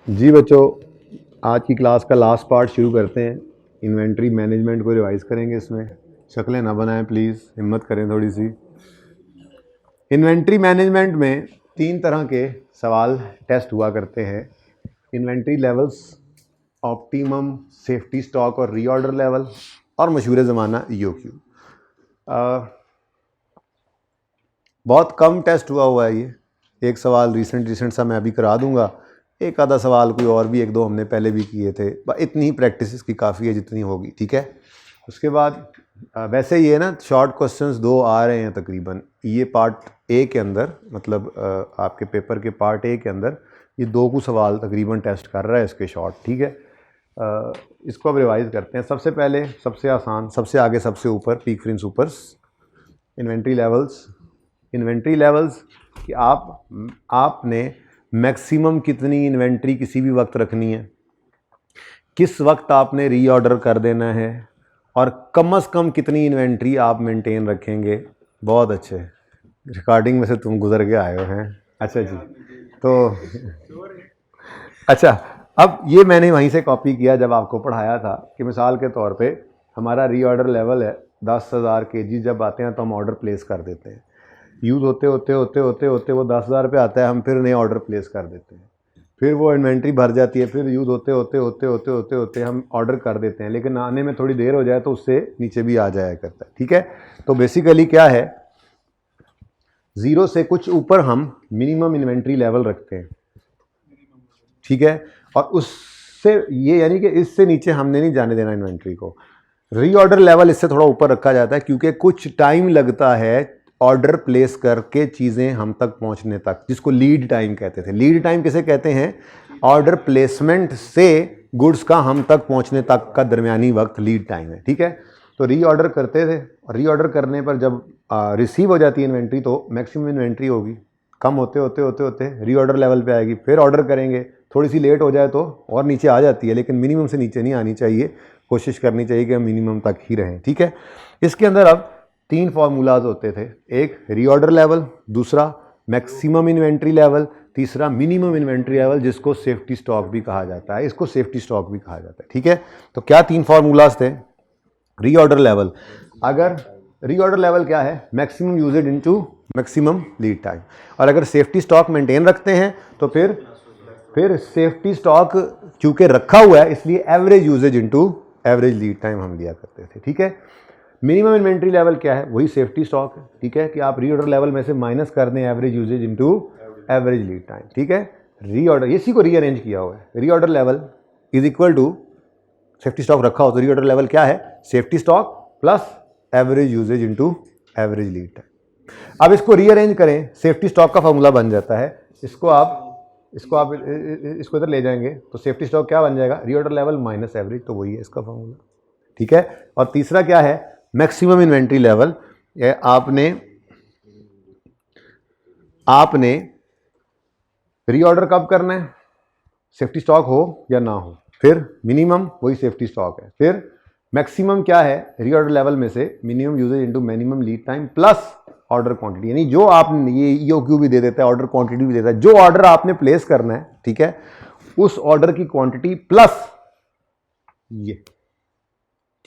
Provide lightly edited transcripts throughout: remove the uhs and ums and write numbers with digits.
जी बच्चों, आज की क्लास का लास्ट पार्ट शुरू करते हैं। इन्वेंट्री मैनेजमेंट को रिवाइज करेंगे। इसमें शक्लें ना बनाएं प्लीज़, हिम्मत करें थोड़ी सी। इन्वेंट्री मैनेजमेंट में 3 तरह के सवाल टेस्ट हुआ करते हैं। Inventory levels, optimum safety stock और रीऑर्डर लेवल, और मशहूर ज़माना ईओक्यू। बहुत कम टेस्ट हुआ है ये। एक सवाल रिसेंट सा मैं अभी करा दूंगा, एक आधा सवाल कोई और भी 1-2 हमने पहले भी किए थे। इतनी ही प्रैक्टिस इसकी काफ़ी है जितनी होगी, ठीक है। उसके बाद वैसे ये ना शॉर्ट क्वेश्चंस 2 आ रहे हैं तकरीबन। ये पार्ट ए के अंदर, मतलब आपके पेपर के पार्ट ए के अंदर ये 2 को सवाल तकरीबन टेस्ट कर रहा है इसके शॉर्ट, ठीक है। इसको अब रिवाइज करते हैं। सबसे पहले सबसे आसान, सबसे आगे सबसे ऊपर, पीक फ्रिन सुपर्स। इन्वेंट्री लेवल्स कि आपने मैक्सिमम कितनी इन्वेंट्री किसी भी वक्त रखनी है, किस वक्त आपने रीऑर्डर कर देना है, और कम से कम कितनी इन्वेंट्री आप मेंटेन रखेंगे। बहुत अच्छे, रिकॉर्डिंग में से तुम गुजर के आए हो हैं। अच्छा जी, तो अच्छा, अब ये मैंने वहीं से कॉपी किया जब आपको पढ़ाया था कि मिसाल के तौर पे हमारा रीऑर्डर लेवल है 10,000 kg। जब आते हैं तो हम ऑर्डर प्लेस कर देते हैं। यूज़ होते वो 10,000 पे आता है, हम फिर नए ऑर्डर प्लेस कर देते हैं। फिर वो इन्वेंट्री भर जाती है, फिर यूज़ होते हम ऑर्डर कर देते हैं, लेकिन आने में थोड़ी देर हो जाए तो उससे नीचे भी आ जाया करता है, ठीक है। तो बेसिकली क्या है, 0 से कुछ ऊपर हम मिनिमम इन्वेंट्री लेवल रखते हैं, ठीक है। और उससे ये यानी कि इससे नीचे हमने नहीं जाने देना इन्वेंट्री को। रीऑर्डर लेवल इससे थोड़ा ऊपर रखा जाता है, क्योंकि कुछ टाइम लगता है ऑर्डर प्लेस करके चीज़ें हम तक पहुंचने तक, जिसको लीड टाइम कहते थे। लीड टाइम किसे कहते हैं? ऑर्डर प्लेसमेंट से गुड्स का हम तक पहुंचने तक का दरमियानी वक्त लीड टाइम है, ठीक है। तो रीऑर्डर करते थे, और रीऑर्डर करने पर जब रिसीव हो जाती है इन्वेंट्री तो मैक्सिमम इन्वेंट्री होगी, कम होते रीऑर्डर लेवल पे आएगी, फिर ऑर्डर करेंगे, थोड़ी सी लेट हो जाए तो और नीचे आ जाती है, लेकिन मिनिमम से नीचे नहीं आनी चाहिए, कोशिश करनी चाहिए कि हम मिनिमम तक ही रहें, ठीक है। इसके अंदर अब 3 फार्मूलाज होते थे। एक रीऑर्डर लेवल, दूसरा मैक्सिमम इन्वेंट्री लेवल, तीसरा मिनिमम इन्वेंट्री लेवल, जिसको सेफ्टी स्टॉक भी कहा जाता है। इसको सेफ्टी स्टॉक भी कहा जाता है, ठीक है। तो क्या 3 फार्मूलाज थे? रीऑर्डर लेवल, अगर रीऑर्डर लेवल क्या है? Maximum usage into maximum lead time. और अगर सेफ्टी स्टॉक मेंटेन रखते हैं तो फिर सेफ्टी स्टॉक चूंकि रखा हुआ है इसलिए average usage into average lead time हम लिया करते थे, ठीक है। मिनिमम इन्वेंट्री लेवल क्या है? वही सेफ्टी स्टॉक है, ठीक है, कि आप रीऑर्डर लेवल में से माइनस कर दें average usage into average lead time, ठीक है। रीऑर्डर, इसी को रीअरेंज किया हुआ है। Reorder level is equal to safety stock रखा हो तो रीऑर्डर लेवल क्या है? Safety stock plus average usage into average lead time. अब इसको रीअरेंज करें, सेफ्टी स्टॉक का फॉर्मूला बन जाता है। इसको इधर ले जाएंगे तो सेफ्टी स्टॉक क्या बन जाएगा? रीऑर्डर लेवल माइनस एवरेज, तो वही है इसका फॉर्मूला, ठीक है। और तीसरा क्या है? Maximum inventory level. आपने रीऑर्डर कब करना है? सेफ्टी स्टॉक हो या ना हो। फिर मिनिमम, वही सेफ्टी स्टॉक है। फिर मैक्सिमम क्या है? रीऑर्डर लेवल में से minimum usage into minimum lead time plus order quantity, यानी जो आपने ये ईओक्यू भी दे देता है, ऑर्डर क्वांटिटी भी देता है, जो ऑर्डर आपने प्लेस करना है, ठीक है, उस ऑर्डर की क्वांटिटी प्लस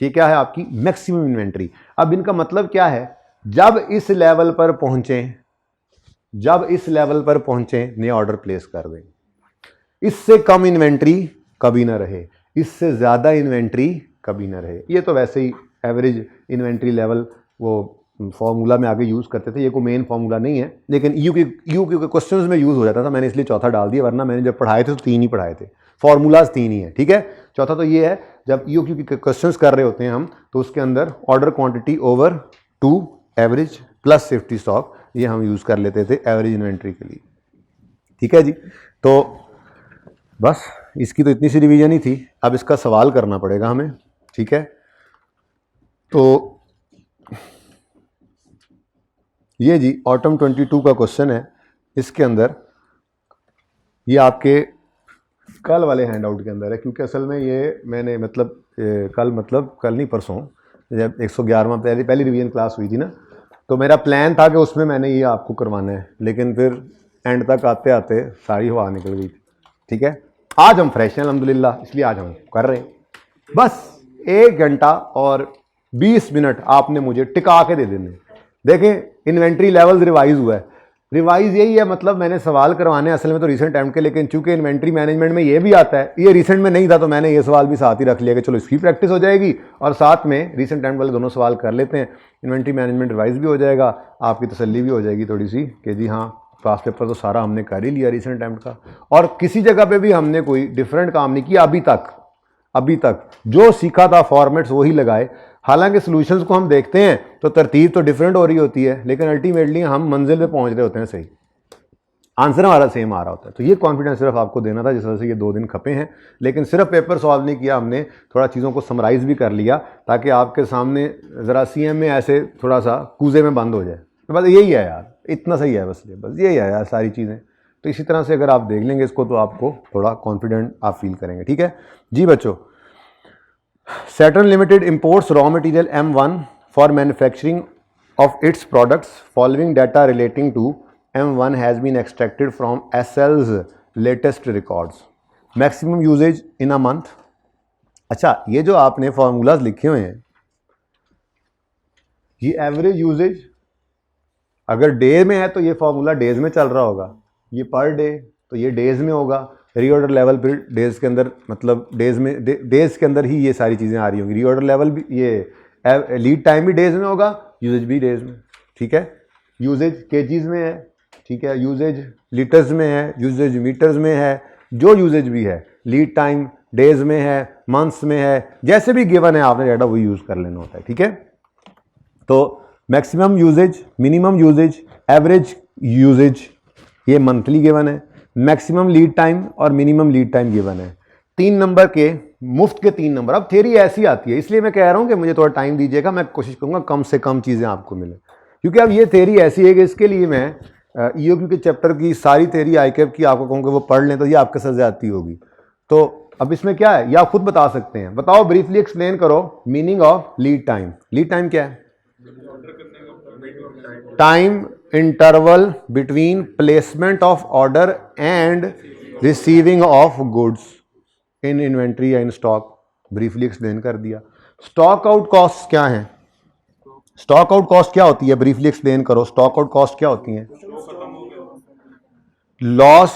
ये क्या है? आपकी मैक्सिमम इन्वेंट्री। अब इनका मतलब क्या है? जब इस लेवल पर पहुंचे नए ऑर्डर प्लेस कर दें। इससे कम इन्वेंट्री कभी ना रहे, इससे ज़्यादा इन्वेंट्री कभी ना रहे। ये तो वैसे ही एवरेज इन्वेंट्री लेवल वो फॉर्मूला में आगे यूज़ करते थे, ये कोई मेन फॉर्मूला नहीं है, लेकिन यू के क्वेश्चंस में यूज़ हो जाता था। मैंने इसलिए चौथा डाल दिया, वरना मैंने जब पढ़ाए थे तो 3 ही पढ़ाए थे, फॉर्मूलाज 3 ही है, ठीक है। चौथा तो ये है, जब यू के क्वेश्चंस कर रहे होते हैं हम, तो उसके अंदर order quantity over 2 average plus safety stock, ये हम यूज़ कर लेते थे एवरेज इन्वेंट्री के लिए, ठीक है जी। तो बस इसकी तो इतनी सी रिवीजन ही थी। अब इसका सवाल करना पड़ेगा हमें, ठीक है। तो ये जी ऑटम 22 का क्वेश्चन है। इसके अंदर ये आपके कल वाले हैंड आउट के अंदर है, क्योंकि असल में ये मैंने कल नहीं परसों, जब 111वां पहली रिवीजन क्लास हुई थी ना, तो मेरा प्लान था कि उसमें मैंने ये आपको करवाना है, लेकिन फिर एंड तक आते आते सारी हवा निकल गई थी, ठीक है। आज हम फ्रेश हैं अल्हम्दुलिल्लाह, इसलिए आज हम कर रहे हैं। बस 1 घंटा और 20 मिनट आपने मुझे टिका के दे देने। देखें इन्वेंट्री लेवल रिवाइज हुआ है, रिवाइज यही है, मतलब मैंने सवाल करवाने असल में तो रीसेंट टाइम के, लेकिन चूंकि इन्वेंट्री मैनेजमेंट में ये भी आता है, ये रीसेंट में नहीं था तो मैंने ये सवाल भी साथ ही रख लिया कि चलो इसकी प्रैक्टिस हो जाएगी और साथ में रीसेंट टाइम वाले दोनों सवाल कर लेते हैं, इन्वेंट्री मैनेजमेंट रिवाइज भी हो जाएगा, आपकी तसल्ली भी हो जाएगी थोड़ी सी कि जी हाँ पास पेपर तो सारा हमने कर ही लिया रीसेंट टाइम का, और किसी जगह पे भी हमने कोई डिफरेंट काम नहीं किया अभी तक जो सीखा था फॉर्मेट्स वही लगाए। हालांकि सॉल्यूशंस को हम देखते हैं तो तरतीब तो डिफरेंट हो रही होती है, लेकिन अल्टीमेटली हम मंजिल पे पहुंच रहे होते हैं, सही आंसर हमारा सेम आ रहा होता है। तो ये कॉन्फिडेंस सिर्फ आपको देना था, जिस वजह से ये 2 दिन खपे हैं, लेकिन सिर्फ पेपर सॉल्व नहीं किया हमने, थोड़ा चीज़ों को समराइज़ भी कर लिया ताकि आपके सामने ज़रा CM में ऐसे थोड़ा सा कूजे में बंद हो जाए। तो बस यही है यार, इतना सही है, बस यही है यार सारी चीज़ें। तो इसी तरह से अगर आप देख लेंगे इसको तो आपको थोड़ा कॉन्फिडेंट आप फील करेंगे। ठीक है जी बच्चों। Saturn Limited imports raw material M1 for manufacturing of its products. Following data relating to M1 has been extracted from SL's latest records. Maximum usage in a month. अच्छा, ये जो आपने फार्मूलाज लिखे हुए हैं, ये एवरेज यूजेज अगर day में है तो ये फार्मूला डेज में चल रहा होगा, ये पर डे तो ये डेज में होगा, रीऑर्डर लेवल फिर डेज के अंदर, मतलब डेज में डेज के अंदर ही ये सारी चीज़ें आ रही होंगी। रीऑर्डर लेवल भी, ये लीड टाइम भी डेज में होगा, यूजेज भी डेज में। ठीक है, यूजेज केजीज में है, ठीक है, यूजेज लीटर्स में है, यूजेज मीटर्स में है, जो यूजेज भी है, लीड टाइम डेज में है, मंथ्स में है, जैसे भी गिवन है आपने डाटा वही यूज़ कर लेना होता है। ठीक है, तो maximum usage, minimum usage, average usage ये मंथली गिवन है, मैक्सिमम लीड टाइम और मिनिमम लीड टाइम गिवन है। 3 नंबर के मुफ्त के 3 नंबर। अब थ्योरी ऐसी आती है, इसलिए मैं कह रहा हूं कि मुझे थोड़ा टाइम दीजिएगा, मैं कोशिश करूंगा कम से कम चीज़ें आपको मिले, क्योंकि अब ये थ्योरी ऐसी है कि इसके लिए मैं EOQ के चैप्टर की सारी थ्योरी ICAP की आपको कहूँगा वो पढ़ लें तो ये आपके साथ ज्यादती होगी। तो अब इसमें क्या है, या खुद बता सकते हैं, बताओ ब्रीफली एक्सप्लेन करो meaning of lead time. Lead time क्या है? Time interval between placement of order and receiving of goods in inventory या इन स्टॉक। ब्रीफली एक्सप्लेन कर दिया। स्टॉक आउट कॉस्ट क्या है? स्टॉक आउट कॉस्ट क्या होती है? ब्रीफली एक्सप्लेन करो। स्टॉक आउट कॉस्ट क्या होती है? लॉस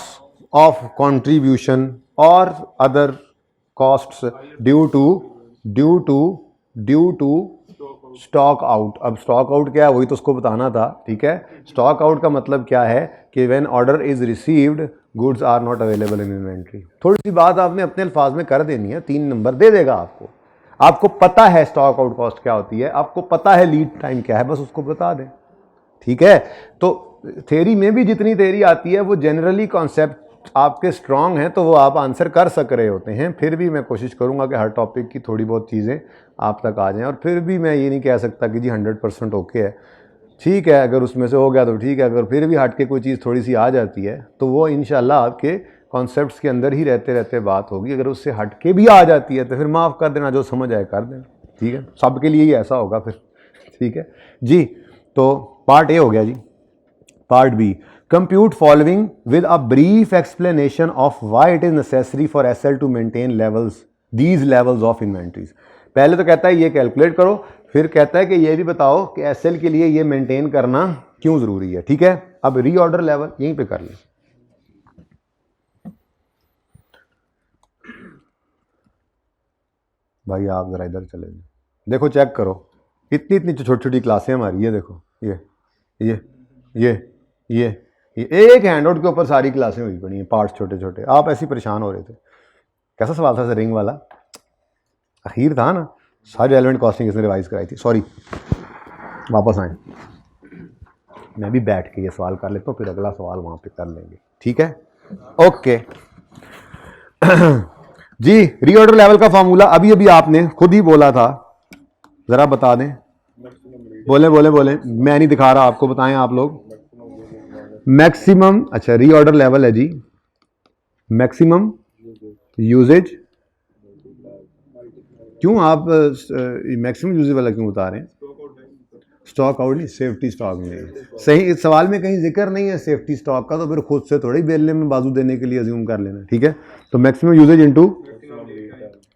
ऑफ कंट्रीब्यूशन और other costs due to stock out. अब स्टॉक आउट क्या है वही तो उसको बताना था। ठीक है, स्टॉक आउट का मतलब क्या है कि when order is received goods are not available in inventory. थोड़ी सी बात आपने अपने अल्फाज में कर देनी है, 3 नंबर दे देगा आपको। आपको पता है स्टॉक आउट कॉस्ट क्या होती है, आपको पता है लीड टाइम क्या है, बस उसको बता दें। ठीक है, तो थ्योरी में भी जितनी थ्योरी आती है वो जनरली कॉन्सेप्ट आपके स्ट्रांग हैं तो वो आप आंसर कर सक रहे होते हैं। फिर भी मैं कोशिश करूंगा कि हर टॉपिक की थोड़ी बहुत चीज़ें आप तक आ जाएं, और फिर भी मैं ये नहीं कह सकता कि जी 100% ओके है। ठीक है, अगर उसमें से हो गया तो ठीक है, अगर फिर भी हट के कोई चीज़ थोड़ी सी आ जाती है तो वो इंशाल्लाह आपके कॉन्सेप्ट्स के अंदर ही रहते रहते बात होगी। अगर उससे हट के भी आ जाती है तो फिर माफ़ कर देना, जो समझ आए कर देना। ठीक है, सबके लिए ही ऐसा होगा फिर। ठीक है जी, तो पार्ट ए हो गया ji. Part B, compute following with a brief explanation of why it is necessary for SL to maintain levels, these levels of inventories. पहले तो कहता है ये कैलकुलेट करो, फिर कहता है कि ये भी बताओ कि एसएल के लिए ये मेंटेन करना क्यों जरूरी है। ठीक है, अब रीऑर्डर लेवल यहीं पे कर लें। भाई आप जरा इधर चले जाए, देखो चेक करो, इतनी इतनी छोटी छोटी क्लासें हमारी, ये देखो, ये एक हैंडआउट के ऊपर सारी क्लासें हुई पड़ी हैं, पार्ट्स छोटे छोटे। आप ऐसे परेशान हो रहे थे। कैसा सवाल था रिंग वाला? अखीर था ना, सारी रेलेवेंट कॉस्टिंग इसने रिवाइज कराई थी। सॉरी, वापस आए, मैं भी बैठ के ये सवाल कर लेता हूँ, फिर अगला सवाल वहाँ पे कर लेंगे। ठीक है, ओके जी। रीऑर्डर लेवल का फार्मूला अभी अभी आपने खुद ही बोला था, जरा बता दें। बोले बोले बोले, मैं नहीं दिखा रहा आपको, बताएं आप लोग। मैक्सिमम, अच्छा रीऑर्डर लेवल है जी, मैक्सिमम यूजेज। क्यों आप मैक्सिमम यूजेज वाला क्यों बता रहे हैं? स्टॉक आउट नहीं, सेफ्टी स्टॉक में। सही, इस सवाल में कहीं जिक्र नहीं है सेफ्टी स्टॉक का, तो फिर खुद से थोड़ी बेलने में बाजू देने के लिए अज्यूम कर लेना, ठीक है। तो maximum usage into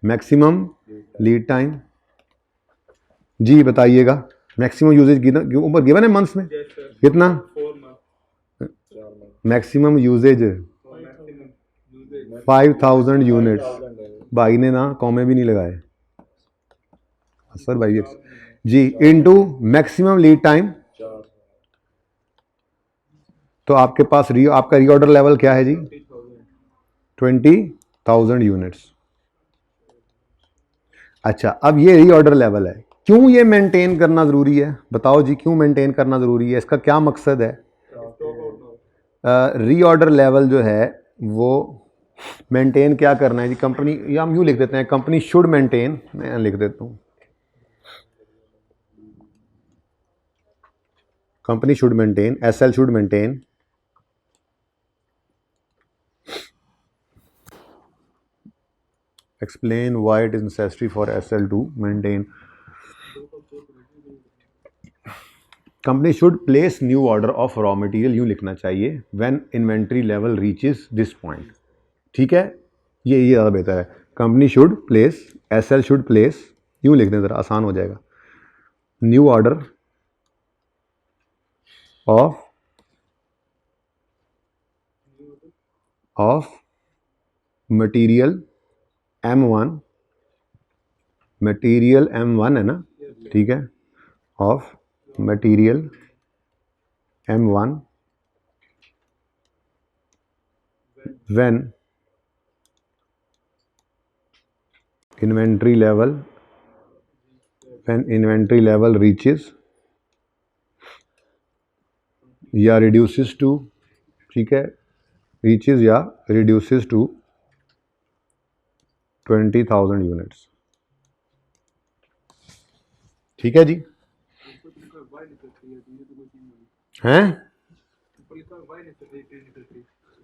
maximum lead time. Ji बताइएगा, मैक्सिमम यूजेज ऊपर गिवन है मंथ्स में कितना? Maximum usage 5000 units. भाई ने ना कॉमे भी नहीं लगाए सर भाई ji, into maximum lead time. तो आपके पास आपका रीऑर्डर लेवल क्या है जी? 20,000 यूनिट्स। अच्छा, अब ये रीऑर्डर लेवल है, क्यों ये मेंटेन करना ज़रूरी है? बताओ जी, क्यों मेंटेन करना ज़रूरी है? इसका क्या मकसद है? रीऑर्डर लेवल जो है वो मेंटेन क्या करना है जी? कंपनी, या हम यूँ लिख देते हैं, कंपनी शुड मेंटेन, मैं लिख देता हूँ, company should maintain, SL should maintain explain why it is necessary for SL to maintain. Company should place new order of raw material, यूँ लिखना चाहिए, when inventory level reaches this point, ठीक है, ये ज़्यादा बेहतर है। Company should place, SL should place, यूँ लिख दें ज़रा आसान हो जाएगा, new order of material M1, material M1 है ना, ठीक है, of material M1 when inventory level reaches या रिड्यूसेस टू, ठीक है, रीचेस या रिड्यूसेस टू 20,000 यूनिट्स, ठीक है जी, हैं?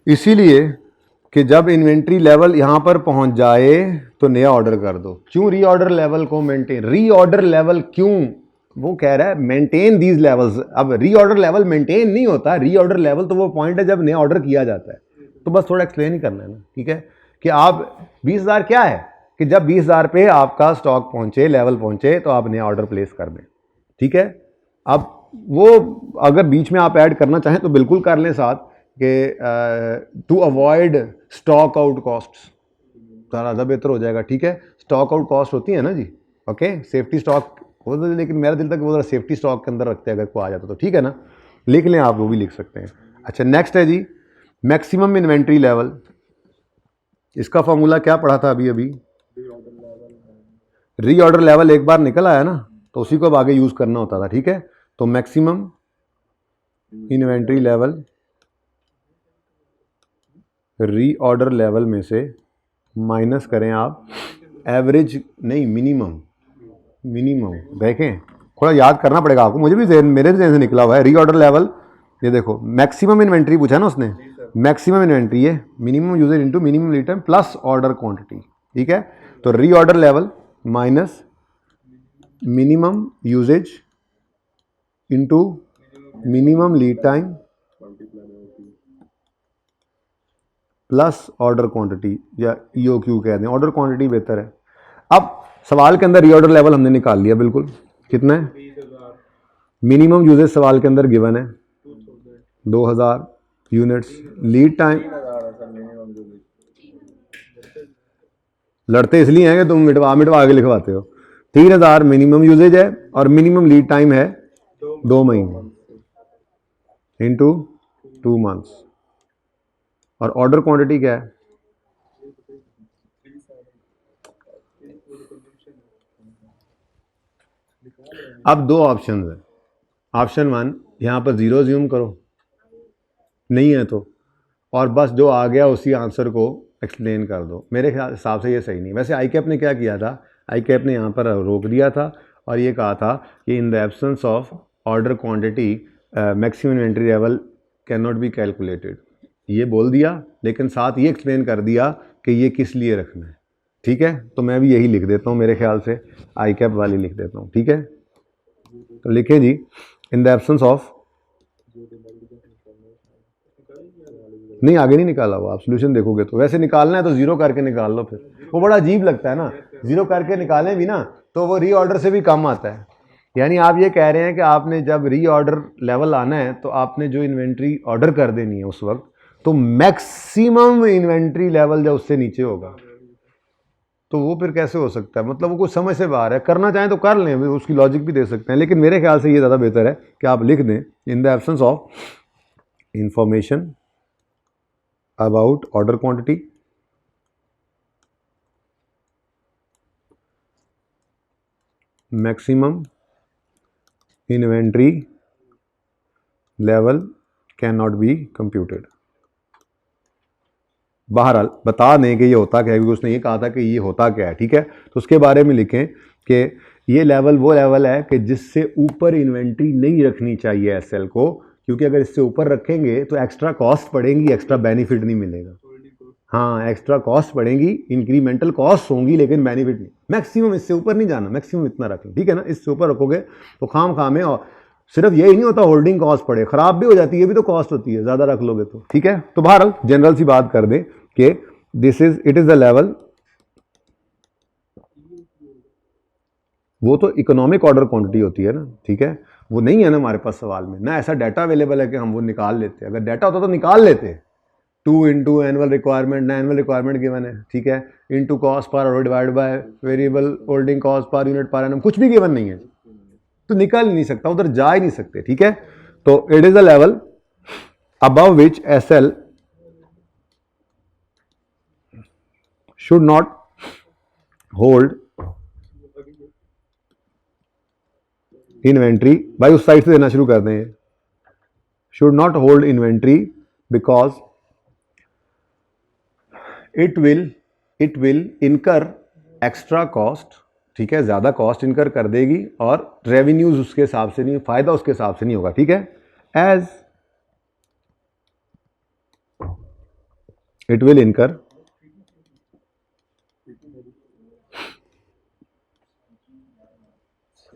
इसीलिए कि जब इन्वेंट्री लेवल यहां पर पहुंच जाए तो नया ऑर्डर कर दो। क्यों रीऑर्डर लेवल को मेंटेन? रीऑर्डर लेवल क्यों? वो कह रहा है मेंटेन दीज लेवल्स। अब रीऑर्डर लेवल मेंटेन नहीं होता, रीऑर्डर लेवल तो वो पॉइंट है जब नया ऑर्डर किया जाता है। तो बस थोड़ा एक्सप्लेन ही करना है ना, ठीक है, कि आप 20,000 क्या है कि जब 20,000 पे आपका स्टॉक पहुंचे, लेवल पहुंचे, तो आप नया ऑर्डर प्लेस कर दें, ठीक है। अब वो अगर बीच में आप ऐड करना चाहें तो बिल्कुल कर लें साथ, कि to avoid stock out costs, ज़्यादा बेहतर हो जाएगा, ठीक है। स्टॉक आउट कॉस्ट होती है ना जी, ओके, सेफ्टी स्टॉक हो, लेकिन मेरा दिल तक वो ज़रा सेफ्टी स्टॉक के अंदर रखते हैं, अगर कोई आ जाता तो ठीक है ना, लिख लें आप, वो भी लिख सकते हैं। अच्छा, नेक्स्ट है जी मैक्सिमम इन्वेंट्री लेवल। इसका फॉर्मूला क्या पढ़ा था अभी? रीऑर्डर लेवल एक बार निकल आया ना, तो उसी को अब आगे यूज़ करना होता था, ठीक है। तो maximum inventory level reorder level में से माइनस करें आप एवरेज, नहीं मिनिमम देखें, थोड़ा याद करना पड़ेगा आपको, मुझे भी मेरे भी ज़हन से निकला हुआ है रीऑर्डर लेवल। ये देखो मैक्सिमम इन्वेंट्री पूछा ना उसने, मैक्सिमम इन्वेंट्री है minimum usage into minimum lead time plus order quantity, ठीक है। तो reorder level minus minimum usage into minimum lead time plus order quantity, या EOQ कह दें, ऑर्डर क्वांटिटी बेहतर है। अब सवाल के अंदर रीऑर्डर लेवल हमने निकाल लिया, बिल्कुल कितना है? मिनिमम यूजेज सवाल के अंदर गिवन है 2000 यूनिट्स, लीड टाइम, लड़ते इसलिए हैं कि तुम मिटवा के लिखवाते हो। 3000 मिनिमम यूजेज है और मिनिमम लीड टाइम है 2 महीने इंटू 2 मंथ्स, और ऑर्डर क्वांटिटी क्या है? अब दो ऑप्शन है, ऑप्शन 1 यहाँ पर 0 ज्यूम करो, नहीं है तो, और बस जो आ गया उसी आंसर को एक्सप्लेन कर दो। मेरे हिसाब से ये सही नहीं। वैसे ICAP ने क्या किया था, ICAP ने यहाँ पर रोक दिया था और ये कहा था कि in the absence of order quantity maximum inventory level can not be calculated, ये बोल दिया, लेकिन साथ ये एक्सप्लेन कर दिया कि ये किस लिए रखना है, ठीक है। तो मैं भी यही लिख देता हूँ, मेरे ख्याल से ICAP वाली लिख देता हूँ, ठीक है। तो लिखें जी, इन द एब्सेंस ऑफ, नहीं आगे नहीं निकाला हुआ, आप सोल्यूशन देखोगे तो वैसे निकालना है तो जीरो करके निकाल लो, फिर वो बड़ा अजीब लगता है ना, जीरो करके निकालें भी ना तो वो रीऑर्डर से भी कम आता है। यानी आप ये कह रहे हैं कि आपने जब रीऑर्डर लेवल आना है तो आपने जो इन्वेंट्री ऑर्डर कर देनी है उस वक्त, तो मैक्सिमम इन्वेंट्री लेवल जब उससे नीचे होगा तो वो फिर कैसे हो सकता है, मतलब वो कुछ समझ से बाहर है। करना चाहें तो कर लें, उसकी लॉजिक भी दे सकते हैं, लेकिन मेरे ख्याल से ये ज़्यादा बेहतर है कि आप लिख दें, in the absence of information about order quantity, maximum inventory level can not be computed. बहरहाल बता दें कि ये होता क्या है, क्योंकि उसने ये कहा था कि ये होता क्या है, ठीक है। तो उसके बारे में लिखें कि ये लेवल वो लेवल है कि जिससे ऊपर इन्वेंट्री नहीं रखनी चाहिए एसएल को, क्योंकि अगर इससे ऊपर रखेंगे तो एक्स्ट्रा कॉस्ट पड़ेगी, एक्स्ट्रा बेनिफिट नहीं मिलेगा। हाँ, एक्स्ट्रा कॉस्ट पड़ेगी, इंक्रीमेंटल कॉस्ट होंगी, लेकिन बेनिफिट नहीं। मैक्सिमम इससे ऊपर नहीं जाना, मैक्सिमम इतना रखें, ठीक है ना। इससे ऊपर रखोगे तो खाम में, और सिर्फ यही नहीं होता होल्डिंग कॉस्ट पड़े, खराब भी हो जाती है, ये भी तो कॉस्ट होती है ज़्यादा रख लोगे तो, ठीक है। तो बहरहाल जनरल सी बात कर दें कि this is it is the level, वो तो इकोनॉमिक ऑर्डर क्वांटिटी होती है ना, ठीक है। वो नहीं है ना हमारे पास सवाल में, ना ऐसा डाटा अवेलेबल है कि हम वो निकाल लेते। अगर डाटा होता तो निकाल लेते। 2 इंटू एनुअल रिक्वायरमेंट, ना एनुअल रिक्वायरमेंट गिवन है, ठीक है, into cost per hour divide by variable holding cost per unit per annum, कुछ भी गिवन नहीं है तो निकाल ही नहीं सकता, उधर जा ही नहीं सकते, ठीक है। तो it is a level above which SL should not hold inventory. भाई उस साइड से देना शुरू कर दें, should not hold inventory because it will इनकर एक्स्ट्रा कॉस्ट, ठीक है, ज़्यादा कॉस्ट इनकर कर देगी और रेवेन्यूज उसके हिसाब से नहीं, फायदा उसके हिसाब से नहीं होगा, ठीक है। एज इट विल इनकर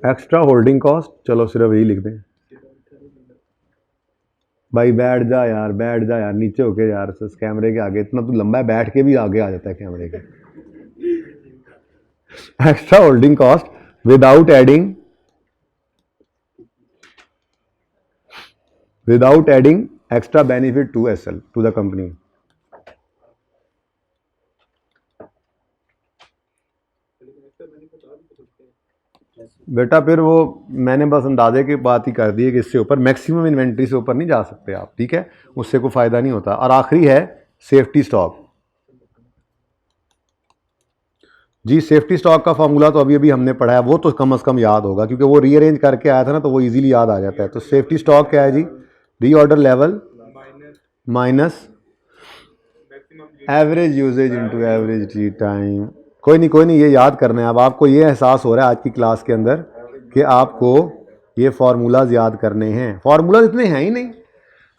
एक्स्ट्रा होल्डिंग कॉस्ट, चलो सिर्फ यही लिख दें। भाई बैठ जा यार, बैठ जा यार, नीचे होके यार, इस कैमरे के आगे, इतना तो लंबा है, बैठ के भी आगे आ जाता है कैमरे के। Extra holding cost without adding extra benefit to SL, to the company. बेटा फिर वो मैंने बस अंदाजे की बात ही कर दी है कि इससे ऊपर, मैक्सिमम इन्वेंट्री से ऊपर नहीं जा सकते आप, ठीक है, उससे कोई फायदा नहीं होता। और आखिरी है सेफ्टी स्टॉक। जी सेफ्टी स्टॉक का फॉर्मूला तो अभी अभी हमने पढ़ा है, वो तो कम से कम याद होगा क्योंकि वो रीअरेंज करके आया था ना, तो वो इजीली याद आ जाता है। तो सेफ्टी स्टॉक क्या है ji? Reorder level minus average usage into average lead time. कोई नहीं, ये याद करना है। अब आपको ये एहसास हो रहा है आज की क्लास के अंदर कि आपको ये फार्मूलाज याद करने हैं। फार्मूलाज इतने हैं ही नहीं,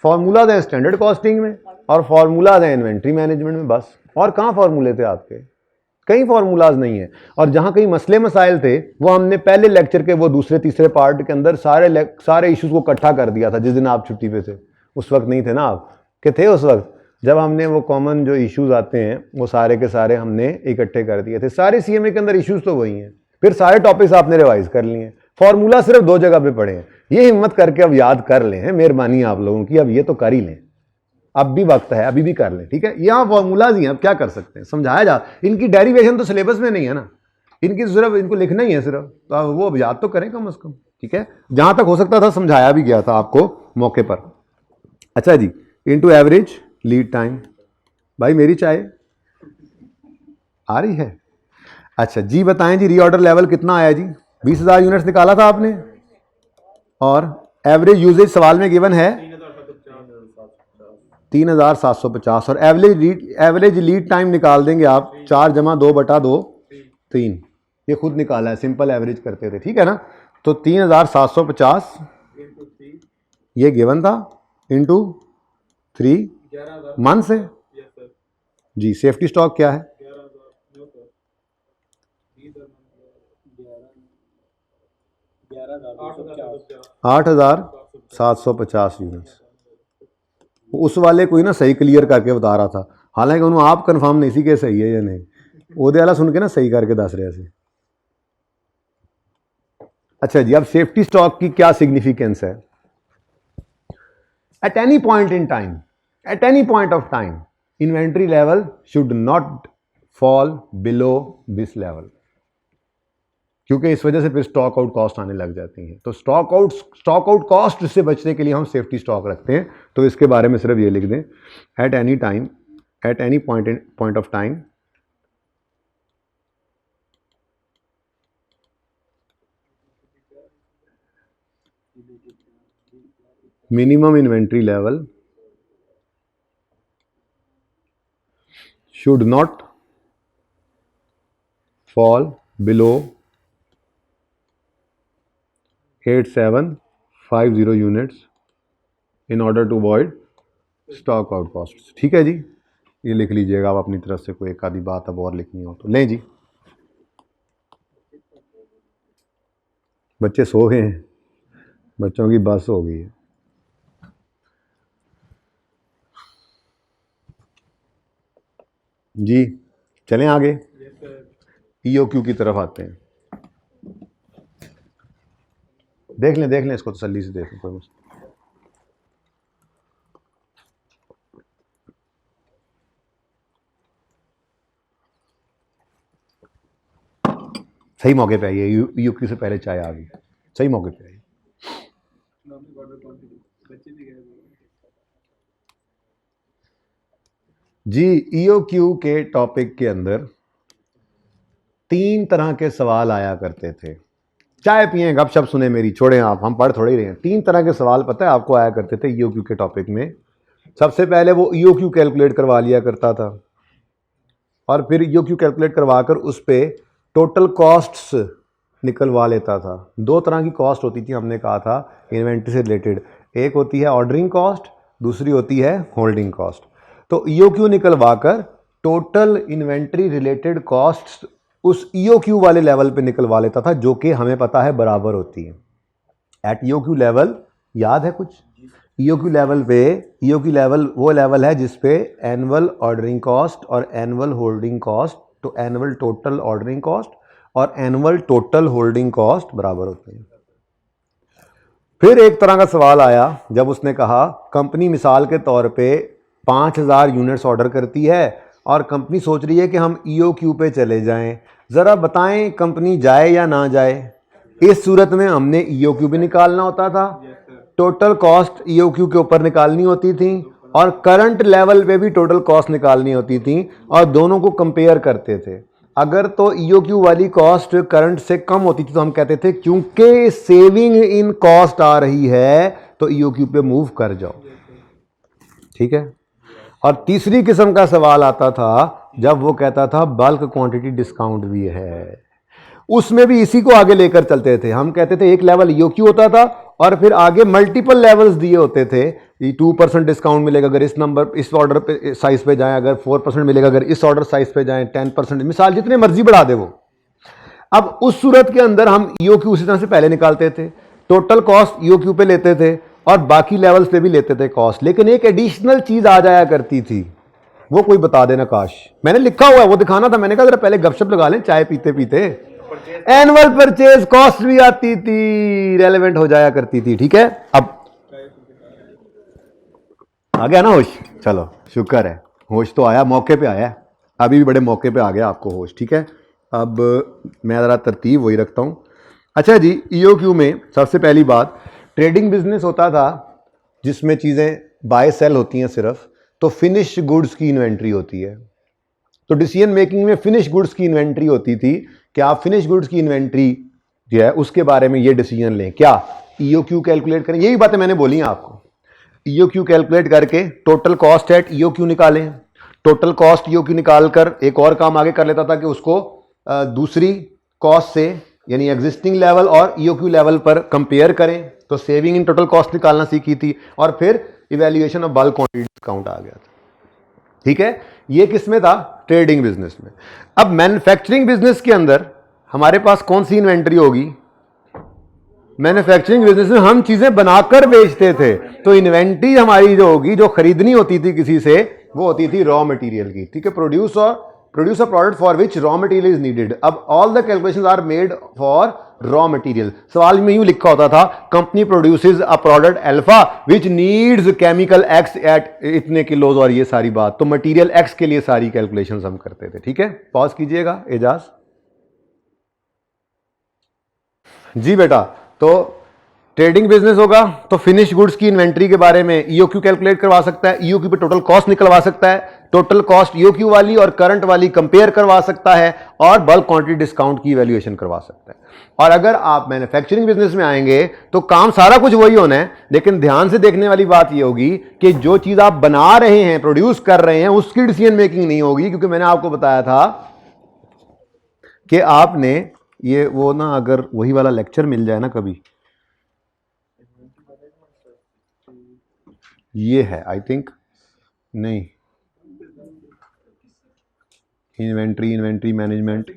फार्मूलाज हैं स्टैंडर्ड कॉस्टिंग में और फार्मूलाज हैं इन्वेंट्री मैनेजमेंट में, बस। और कहाँ फार्मूले थे आपके? कई फार्मूलाज नहीं है। और जहाँ कई मसले मसाइल थे वो हमने पहले लेक्चर के वो दूसरे तीसरे पार्ट के अंदर सारे इश्यूज को इकट्ठा कर दिया था। जिस दिन आप छुट्टी पे थे, उस वक्त नहीं थे ना आप, कि थे उस वक्त जब हमने वो कॉमन जो इश्यूज आते हैं वो सारे के सारे हमने इकट्ठे कर दिए थे। सारे सीएमए के अंदर इश्यूज तो वही हैं, फिर सारे टॉपिक्स आपने रिवाइज कर लिए हैं। फॉर्मूला सिर्फ 2 जगह पे पढ़े हैं। ये हिम्मत करके अब याद कर लें, मेहरबानी आप लोगों की, अब ये तो कर ही लें, अब भी वक्त है, अभी भी कर लें, ठीक है। यहाँ फॉर्मूलाज ही हैं, अब क्या कर सकते हैं, समझाया जा। इनकी डेरिवेशन तो सिलेबस में नहीं है ना, इनकी सिर्फ इनको लिखना ही है सिर्फ, तो अब वो याद तो करें कम से कम, ठीक है। जहाँ तक हो सकता था समझाया भी गया था आपको मौके पर। अच्छा जी, इनटू एवरेज लीड टाइम। भाई मेरी चाय आ रही है? अच्छा जी, बताएं जी, रीऑर्डर लेवल कितना आया जी? 20,000 यूनिट्स निकाला था आपने, और एवरेज यूजेज सवाल में गिवन है 3,750, और एवरेज लीड टाइम निकाल देंगे आप 4 × 2/2 3। ये खुद निकाला है, सिंपल एवरेज करते थे, ठीक है ना। तो 3,750 ये गिवन था, इंटू 3 मंथ से जी। सेफ्टी स्टॉक क्या है? 11,900 8,750 यूनिट्स। उस वाले कोई ना सही क्लियर करके बता रहा था, हालांकि उन्होंने आप कंफर्म नहीं सी कि सही है या नहीं, ਉਹਦੇ वाला सुन के ना सही करके दस रहा सी। अच्छा जी, अब सेफ्टी स्टॉक की क्या सिग्निफिकेंस है? At any point in time, at any point of time, inventory level should not fall below this level, क्योंकि इस वजह से फिर स्टॉक आउट कॉस्ट आने लग जाती हैं। तो स्टॉक आउट कॉस्ट से बचने के लिए हम सेफ्टी स्टॉक रखते हैं। तो इसके बारे में सिर्फ ये लिख दें, at any time, at any point of time, minimum inventory level should not fall below 8750 units in order to avoid stock out costs। ठीक है जी, ये लिख लीजिएगा आप अपनी तरफ से, कोई एक आधी बात अब और लिखनी हो तो। लें जी, बच्चे सो गए हैं, बच्चों की बस हो गई है। जी चलें आगे, ईओक्यू की तरफ आते हैं। देख लें इसको तसल्ली से देखें, कोई मुश्किल। सही मौके पे आई है, ईओक्यू से पहले चाय आ गई, सही मौके पे आई। जी, ईओक्यू के टॉपिक के अंदर 3 तरह के सवाल आया करते थे। चाय पिए, गपशप सुने मेरी, छोड़ें आप, हम पढ़ थोड़े ही रहे हैं। 3 तरह के सवाल पता है आपको आया करते थे ईओक्यू के टॉपिक में। सबसे पहले वो ईओक्यू कैलकुलेट करवा लिया करता था, और फिर ईओक्यू कैलकुलेट करवाकर उस पर टोटल कॉस्ट्स निकलवा लेता था। 2 तरह की कॉस्ट होती थी, हमने कहा था इन्वेंट्री से रिलेटेड। एक होती है ऑर्डरिंग कॉस्ट, दूसरी होती है होल्डिंग कॉस्ट। तो ईओक्यू निकलवाकर टोटल इन्वेंट्री रिलेटेड कॉस्ट्स उस ईओक्यू वाले लेवल पे निकलवा लेता था, जो कि हमें पता है बराबर होती है एट ईओक्यू लेवल। याद है कुछ? ईओक्यू लेवल पे, ईओक्यू लेवल वो लेवल है जिस पे एनुअल ऑर्डरिंग कॉस्ट और एनुअल होल्डिंग कॉस्ट, तो एनुअल टोटल ऑर्डरिंग कॉस्ट और एनुअल टोटल होल्डिंग कॉस्ट बराबर होते हैं। फिर एक तरह का सवाल आया जब उसने कहा कंपनी मिसाल के तौर पे 5000 यूनिट्स ऑर्डर करती है और कंपनी सोच रही है कि हम ईओक्यू पे चले जाएं, ज़रा बताएं कंपनी जाए या ना जाए। इस सूरत में हमने ईओक्यू भी निकालना होता था, टोटल कॉस्ट ईओक्यू के ऊपर निकालनी होती थी, और करंट लेवल पे भी टोटल कॉस्ट निकालनी होती थी, और दोनों को कंपेयर करते थे। अगर तो ईओक्यू वाली कॉस्ट करंट से कम होती थी तो हम कहते थे क्योंकि सेविंग इन कॉस्ट आ रही है तो ईओक्यू पे मूव कर जाओ। ठीक है। और तीसरी किस्म का सवाल आता था जब वो कहता था बल्क क्वांटिटी डिस्काउंट भी है, उसमें भी इसी को आगे लेकर चलते थे। हम कहते थे एक लेवल ईओक्यू होता था और फिर आगे मल्टीपल लेवल्स दिए होते थे। 2% डिस्काउंट मिलेगा अगर इस नंबर, इस ऑर्डर पे साइज पे जाएं, अगर 4% मिलेगा अगर इस ऑर्डर साइज पे जाएं, 10%, मिसाल जितने मर्जी बढ़ा दे वो। अब उस सूरत के अंदर हम ईओक्यू उसी तरह से पहले निकालते थे, टोटल कॉस्ट ईओक्यू पे लेते थे और बाकी लेवल्स पे भी लेते थे कॉस्ट। लेकिन एक एडिशनल चीज आ जाया करती थी, वो कोई बता देना काश, मैंने लिखा हुआ है वो दिखाना था। मैंने कहा जरा पहले गपशप लगा लें चाय पीते पीते। एनुअल परचेज कॉस्ट भी आती थी, रेलेवेंट हो जाया करती थी। ठीक है, अब आ गया ना होश? चलो शुक्र है, होश तो आया, मौके पे आया, अभी भी बड़े मौके पे आ गया आपको होश। ठीक है, अब मैं ज़रा तरतीब वही रखता हूँ। अच्छा जी, ईओक्यू में सबसे पहली बात ट्रेडिंग बिजनेस होता था जिसमें चीज़ें बाय सेल होती हैं सिर्फ, तो फिनिश गुड्स की इन्वेंट्री होती है। तो डिसीजन मेकिंग में फिनिश गुड्स की इन्वेंट्री होती थी कि आप फिनिश गुड्स की इन्वेंट्री जो है उसके बारे में ये डिसीजन लें, क्या ईओक्यू कैलकुलेट करें। यही बातें मैंने बोली हैं आपको। ईओक्यू कैलकुलेट करके टोटल कॉस्ट एट ईओक्यू निकालें, टोटल कॉस्ट ईओक्यू निकाल कर एक और काम आगे कर लेता था कि उसको दूसरी कॉस्ट से यानी एग्जिस्टिंग लेवल और ईओक्यू लेवल पर कंपेयर करें, तो सेविंग इन टोटल कॉस्ट निकालना सीखी थी, और फिर evaluation of bulk quantity discount आ गया था। ठीक है, ये किस में था? ट्रेडिंग बिजनेस में। अब मैन्युफैक्चरिंग बिजनेस के अंदर हमारे पास कौन सी इन्वेंट्री होगी? मैन्युफैक्चरिंग बिजनेस में हम चीजें बनाकर बेचते थे, तो इन्वेंट्री हमारी जो होगी, जो खरीदनी होती थी किसी से, वो होती थी रॉ मटेरियल की, ठीक है। Produce a product for which raw material is needed. अब all the calculations are made for raw material. सवाल में यूं लिखा होता था, company produces a product alpha which needs chemical X at इतने किलोज, और ये सारी बात, तो मटेरियल एक्स के लिए सारी कैलकुलेशंस हम करते थे, ठीक है। पॉज कीजिएगा एजाज जी बेटा। तो ट्रेडिंग बिजनेस होगा तो फिनिश गुड्स की इन्वेंट्री के बारे में ईओक्यू कैलकुलेट करवा सकता है, ईओक्यू पे टोटल कॉस्ट निकलवा सकता है, टोटल कॉस्ट ईओक्यू वाली और करंट वाली कंपेयर करवा सकता है, और बल्क क्वांटिटी डिस्काउंट की वैल्यूएशन करवा सकता है। और अगर आप मैन्युफैक्चरिंग बिजनेस में आएंगे तो काम सारा कुछ वही होना है, लेकिन ध्यान से देखने वाली बात यह होगी कि जो चीज आप बना रहे हैं, प्रोड्यूस कर रहे हैं, उसकी डिसीजन मेकिंग नहीं होगी, क्योंकि मैंने आपको बताया था कि आपने ये वो ना, अगर वही वाला लेक्चर मिल जाए ना कभी, ये है आई थिंक, नहीं, इन्वेंट्री मैनेजमेंट,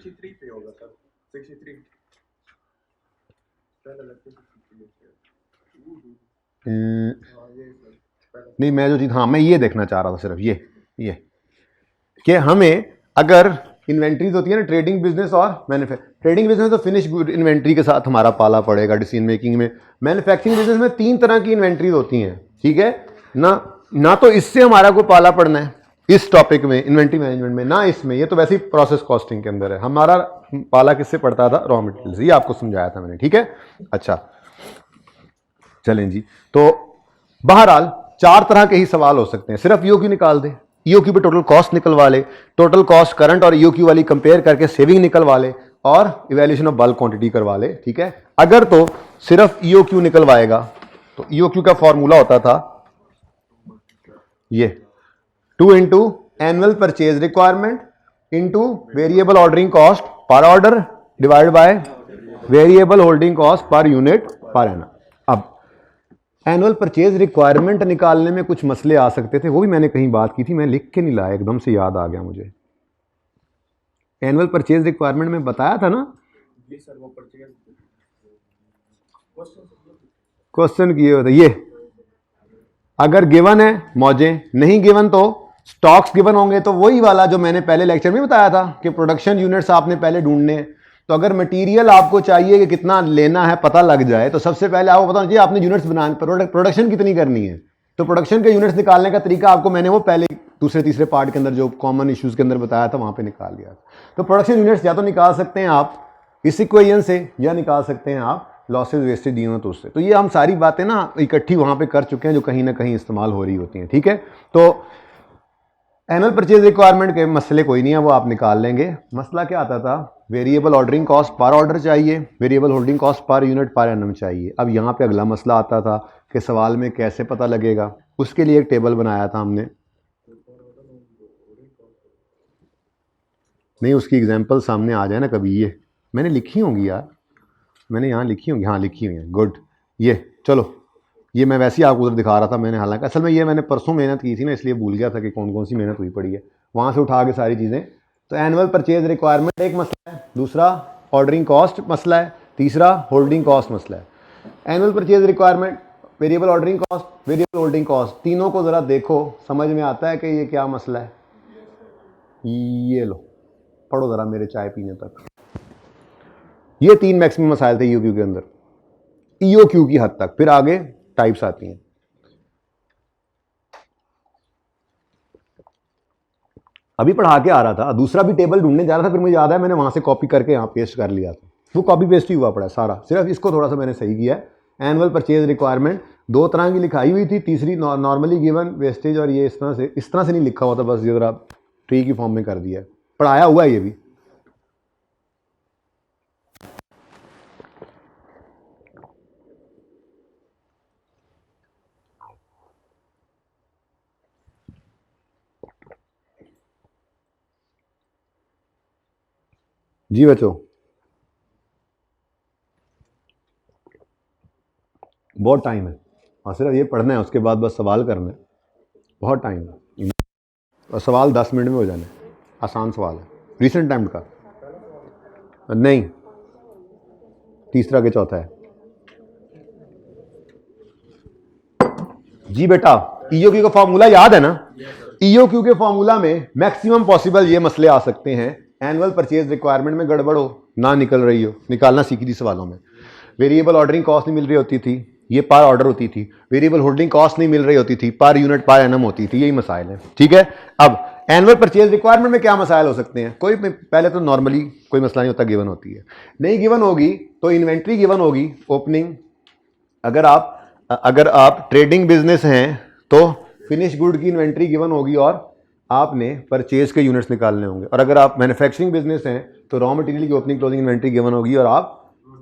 नहीं, मैं जो चीज, हाँ मैं ये देखना चाह रहा था सिर्फ ये कि हमें अगर इन्वेंट्रीज होती है ना, ट्रेडिंग बिजनेस और ट्रेडिंग बिजनेस तो फिनिश गुड इन्वेंट्री के साथ हमारा पाला पड़ेगा डिसीजन मेकिंग में। मैन्युफैक्चरिंग बिजनेस में 3 तरह की इन्वेंट्रीज होती हैं, ठीक है ना तो इससे हमारा को पाला पड़ना है इस टॉपिक में, इन्वेंट्री मैनेजमेंट में, ना इसमें, ये तो वैसे ही प्रोसेस कॉस्टिंग के अंदर है। हमारा पाला किससे पड़ता था? Raw material. ये आपको समझाया था मैंने, ठीक है। अच्छा चलें जी, तो बहरहाल 4 तरह के ही सवाल हो सकते हैं। सिर्फ ईओक्यू निकाल दे, ईओक्यू पे टोटल कॉस्ट निकलवा ले, टोटल कॉस्ट करंट और ईओक्यू वाली कंपेयर करके सेविंग निकलवा ले, और इवैल्यूएशन ऑफ बल्क क्वांटिटी करवा ले, ठीक है। अगर तो सिर्फ ईओक्यू निकलवाएगा तो ईओक्यू का फॉर्मूला होता था ये 2 into annual purchase requirement into variable ordering cost per order divide by variable holding cost per unit per annum. अब एनुअल परचेज रिक्वायरमेंट निकालने में कुछ मसले आ सकते थे, वो भी मैंने कहीं बात की थी, मैं लिख के नहीं लाया, एकदम से याद आ गया मुझे। एनुअल परचेज रिक्वायरमेंट में बताया था ना, क्वेश्चन किए होते ये, अगर गिवन है मौजें, नहीं गिवन तो स्टॉक्स गिवन होंगे, तो वही वाला जो मैंने पहले लेक्चर में बताया था कि प्रोडक्शन यूनिट्स आपने पहले ढूंढने हैं। तो अगर मटेरियल आपको चाहिए कि कितना लेना है पता लग जाए, तो सबसे पहले आपको पता होना चाहिए आपने यूनिट्स बनाने, प्रोडक्शन कितनी करनी है। तो प्रोडक्शन के यूनिट्स निकालने का तरीका आपको मैंने वो पहले दूसरे तीसरे पार्ट के अंदर जो कॉमन इश्यूज के अंदर बताया था, वहां पे निकाल लिया। तो प्रोडक्शन यूनिट्स या तो निकाल सकते हैं आप इस इक्वेशन से, या निकाल सकते हैं आप लॉसेज वेस्टेज दी हो तो उससे। तो ये हम सारी बातें ना इकट्ठी वहां पे कर चुके हैं, जो कहीं ना कहीं इस्तेमाल हो रही होती हैं, ठीक है। तो एनुअल परचेज रिक्वायरमेंट के मसले कोई नहीं है, वो आप निकाल लेंगे। मसला क्या आता था, variable ordering cost per order चाहिए, variable holding cost per unit per annum चाहिए। अब यहाँ पे अगला मसला आता था कि सवाल में कैसे पता लगेगा, उसके लिए एक टेबल बनाया था हमने। नहीं, उसकी एग्जांपल सामने आ जाए ना कभी, ये मैंने लिखी होंगी यार, मैंने यहाँ लिखी होंगी, हाँ लिखी हुई है, गुड। ये चलो, ये मैं वैसे ही आपको उधर दिखा रहा था मैंने, हालांकि असल में ये मैंने परसों मेहनत की थी ना, इसलिए भूल गया था कि कौन कौन सी मेहनत हुई पड़ी है, वहाँ से उठा के सारी चीज़ें। तो एनुअल परचेज रिक्वायरमेंट एक मसला है, दूसरा ऑर्डरिंग कॉस्ट मसला है, तीसरा होल्डिंग कॉस्ट मसला है। Annual purchase requirement, variable ordering cost, variable holding cost, तीनों को ज़रा देखो, समझ में आता है कि ये क्या मसला है। ये लो पढ़ो ज़रा मेरे चाय पीने तक। ये 3 मैक्सिमम मसाइल थे ईओक्यू के अंदर, ईओक्यू की हद तक, फिर आगे टाइप्स आती हैं। अभी पढ़ा के आ रहा था, दूसरा भी टेबल ढूंढने जा रहा था, फिर मुझे याद है मैंने वहां से कॉपी करके यहाँ पेस्ट कर लिया था, वो कॉपी पेस्ट ही हुआ पड़ा सारा, सिर्फ इसको थोड़ा सा मैंने सही किया है। एनुअल परचेज रिक्वायरमेंट 2 तरह की लिखाई हुई थी, तीसरी नॉर्मली गिवन वेस्टेज, और ये इस तरह से नहीं लिखा हुआ था, बस ये जरा ट्री की फॉर्म में कर दिया है, पढ़ाया हुआ है ये भी। जी बच्चों, बहुत टाइम है, और सिर्फ ये पढ़ना है, उसके बाद बस सवाल करना है, बहुत टाइम है, और सवाल 10 मिनट में हो जाने, आसान सवाल है, रिसेंट टाइम का नहीं, तीसरा के चौथा है। जी बेटा, ईओक्यू का फॉर्मूला याद है ना? ईओक्यू के फॉर्मूला में मैक्सिमम पॉसिबल ये मसले आ सकते हैं, एनुअल परचेज रिक्वायरमेंट में गड़बड़ हो, ना निकल रही हो, निकालना सीखी थी सवालों में। वेरिएबल ऑर्डरिंग कॉस्ट नहीं मिल रही होती थी, ये पर ऑर्डर होती थी। वेरिएबल होल्डिंग कॉस्ट नहीं मिल रही होती थी, पर यूनिट पर एनम होती थी। यही मसाइल है, ठीक है। अब एनुअल परचेज रिक्वायरमेंट में क्या मसाइल हो सकते हैं? कोई पहले तो नॉर्मली कोई मसला नहीं होता, गिवन होती है। नहीं गिवन होगी तो इन्वेंट्री गिवन होगी, ओपनिंग। अगर आप ट्रेडिंग बिजनेस हैं तो फिनिश गुड की इन्वेंट्री गिवन होगी और आपने परचेज के यूनिट्स निकालने होंगे। और अगर आप मैन्युफैक्चरिंग बिजनेस हैं तो रॉ मटेरियल की ओपनिंग क्लोजिंग इन्वेंट्री गिवन होगी और आप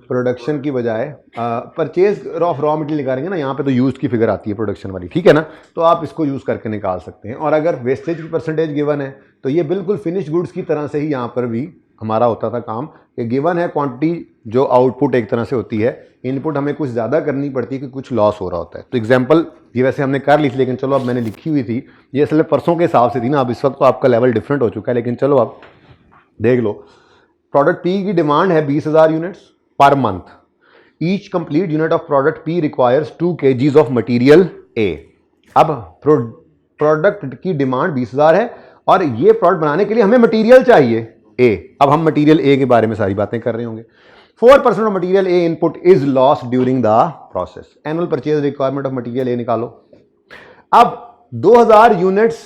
प्रोडक्शन की बजाय परचेज ऑफ रॉ मटेरियल निकालेंगे ना, यहाँ पे तो यूज की फिगर आती है प्रोडक्शन वाली, ठीक है ना, तो आप इसको यूज करके निकाल सकते हैं। और अगर वेस्टेज की परसेंटेज गिवन है तो ये बिल्कुल फिनिश गुड्स की तरह से ही यहाँ पर भी हमारा होता था काम, कि गिवन है क्वांटिटी, जो आउटपुट एक तरह से होती है, इनपुट हमें कुछ ज़्यादा करनी पड़ती है कि कुछ लॉस हो रहा होता है। तो एग्जाम्पल ये वैसे हमने कर ली थी, लेकिन चलो अब मैंने लिखी हुई थी, ये असल परसों के हिसाब से थी ना, अब इस वक्त तो आपका लेवल डिफरेंट हो चुका है, लेकिन चलो अब देख लो। प्रोडक्ट पी की डिमांड है 20,000 units per month. Each complete unit of product P requires 2 kgs of material A. अब प्रोडक्ट की डिमांड 20,000 है और ये प्रोडक्ट बनाने के लिए हमें मटीरियल चाहिए ए। अब हम मटीरियल ए के बारे में सारी बातें कर रहे होंगे। 4% of material A input is lost during the process. Annual purchase requirement of material A निकालो। अब 2000 यूनिट्स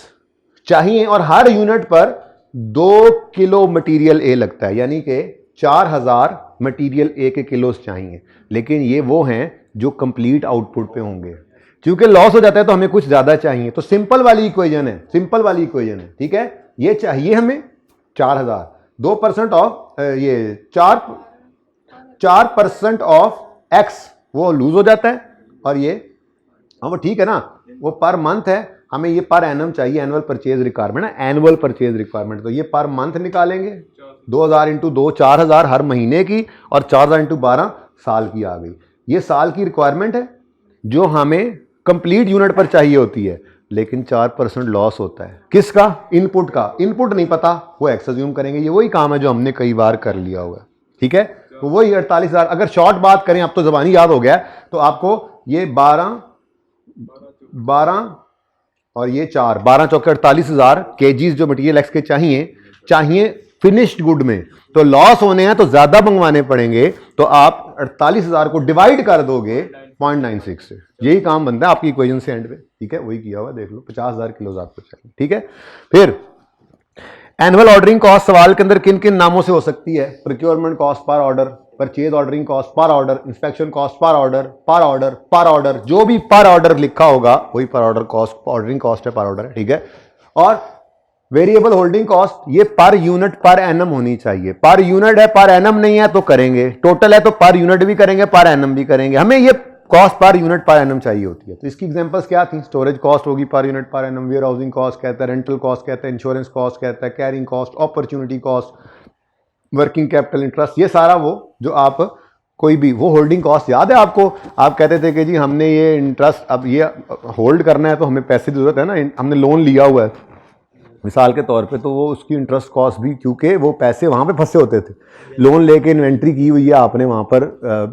चाहिए और हर यूनिट पर 2 किलो मटीरियल ए लगता है, यानी कि 4000 मटीरियल ए के किलोस चाहिए। लेकिन ये वो हैं जो कंप्लीट आउटपुट पे होंगे, क्योंकि लॉस हो जाता है तो हमें कुछ ज्यादा चाहिए। तो सिंपल वाली इक्वेशन है, सिंपल वाली इक्वेशन है, ठीक है। ये चाहिए हमें 4000, 2% ऑफ ये 4% ऑफ एक्स वो लूज हो जाता है, और ये वो ठीक है ना, वो पर मंथ है, हमें ये पर एनम चाहिए, एनुअल परचेज रिक्वायरमेंट ना, एनुअल परचेज रिक्वायरमेंट। तो ये पर मंथ निकालेंगे, 2000 इंटू 2 4000 हर महीने की, और 4000 इंटू 12 साल की आ गई। ये साल की रिक्वायरमेंट है जो हमें कंप्लीट यूनिट पर चाहिए होती है, लेकिन 4% लॉस होता है। किसका? इनपुट का। इनपुट नहीं पता, वो एक्स अज्यूम करेंगे। ये वही काम है जो हमने कई बार कर लिया हुआ, ठीक है। तो वही 48,000। अगर शॉर्ट बात करें, अब तो जबानी याद हो गया, तो आपको ये 12 और ये 4, 12 चौके 48,000 केजीज जो मटीरियल एक्स के चाहिए फिनिश्ड गुड में। तो लॉस होने हैं तो ज्यादा मंगवाने पड़ेंगे, तो आप 48,000 को डिवाइड कर दोगे 0.96 से। यही काम बनता है आपकी इक्वेशन से एंड पे, ठीक है। वही किया हुआ, देख लो, 50,000 किलो आपको चाहिए, ठीक है। फिर एनुअल ऑर्डरिंग कॉस्ट सवाल के अंदर किन किन नामों से हो सकती है? Procurement cost per order, purchase ordering cost per order, inspection cost per order, पर ऑर्डर, पर ऑर्डर, जो भी पर ऑर्डर लिखा होगा वही पर ऑर्डर कॉस्ट, ऑर्डरिंग कॉस्ट है, पर ऑर्डर है, ठीक है। और वेरिएबल होल्डिंग कॉस्ट, ये पर यूनिट पर एनम होनी चाहिए। पर यूनिट है, पर एनम नहीं है तो करेंगे, टोटल है तो पर यूनिट भी करेंगे, पर एनम भी करेंगे। हमें ये cost per unit per annum चाहिए होती है। तो इसकी एग्जांपल्स क्या थी? स्टोरेज कॉस्ट होगी पर unit per annum, where housing cost कहता है, रेंटल कॉस्ट कहता है, इंश्योरेंस कॉस्ट कहता है, carrying cost, opportunity cost, working capital interest, ये सारा वो जो आप कोई भी वो होल्डिंग कॉस्ट याद है आपको? आप कहते थे कि जी हमने ये इंटरेस्ट, अब ये होल्ड करना है तो हमें पैसे की जरूरत है ना, हमने लोन लिया हुआ है मिसाल के तौर पे, तो वो उसकी इंटरेस्ट कॉस्ट भी, क्योंकि वो पैसे वहाँ पे फंसे होते थे, लोन लेके इन्वेंट्री की हुई है आपने, वहाँ पर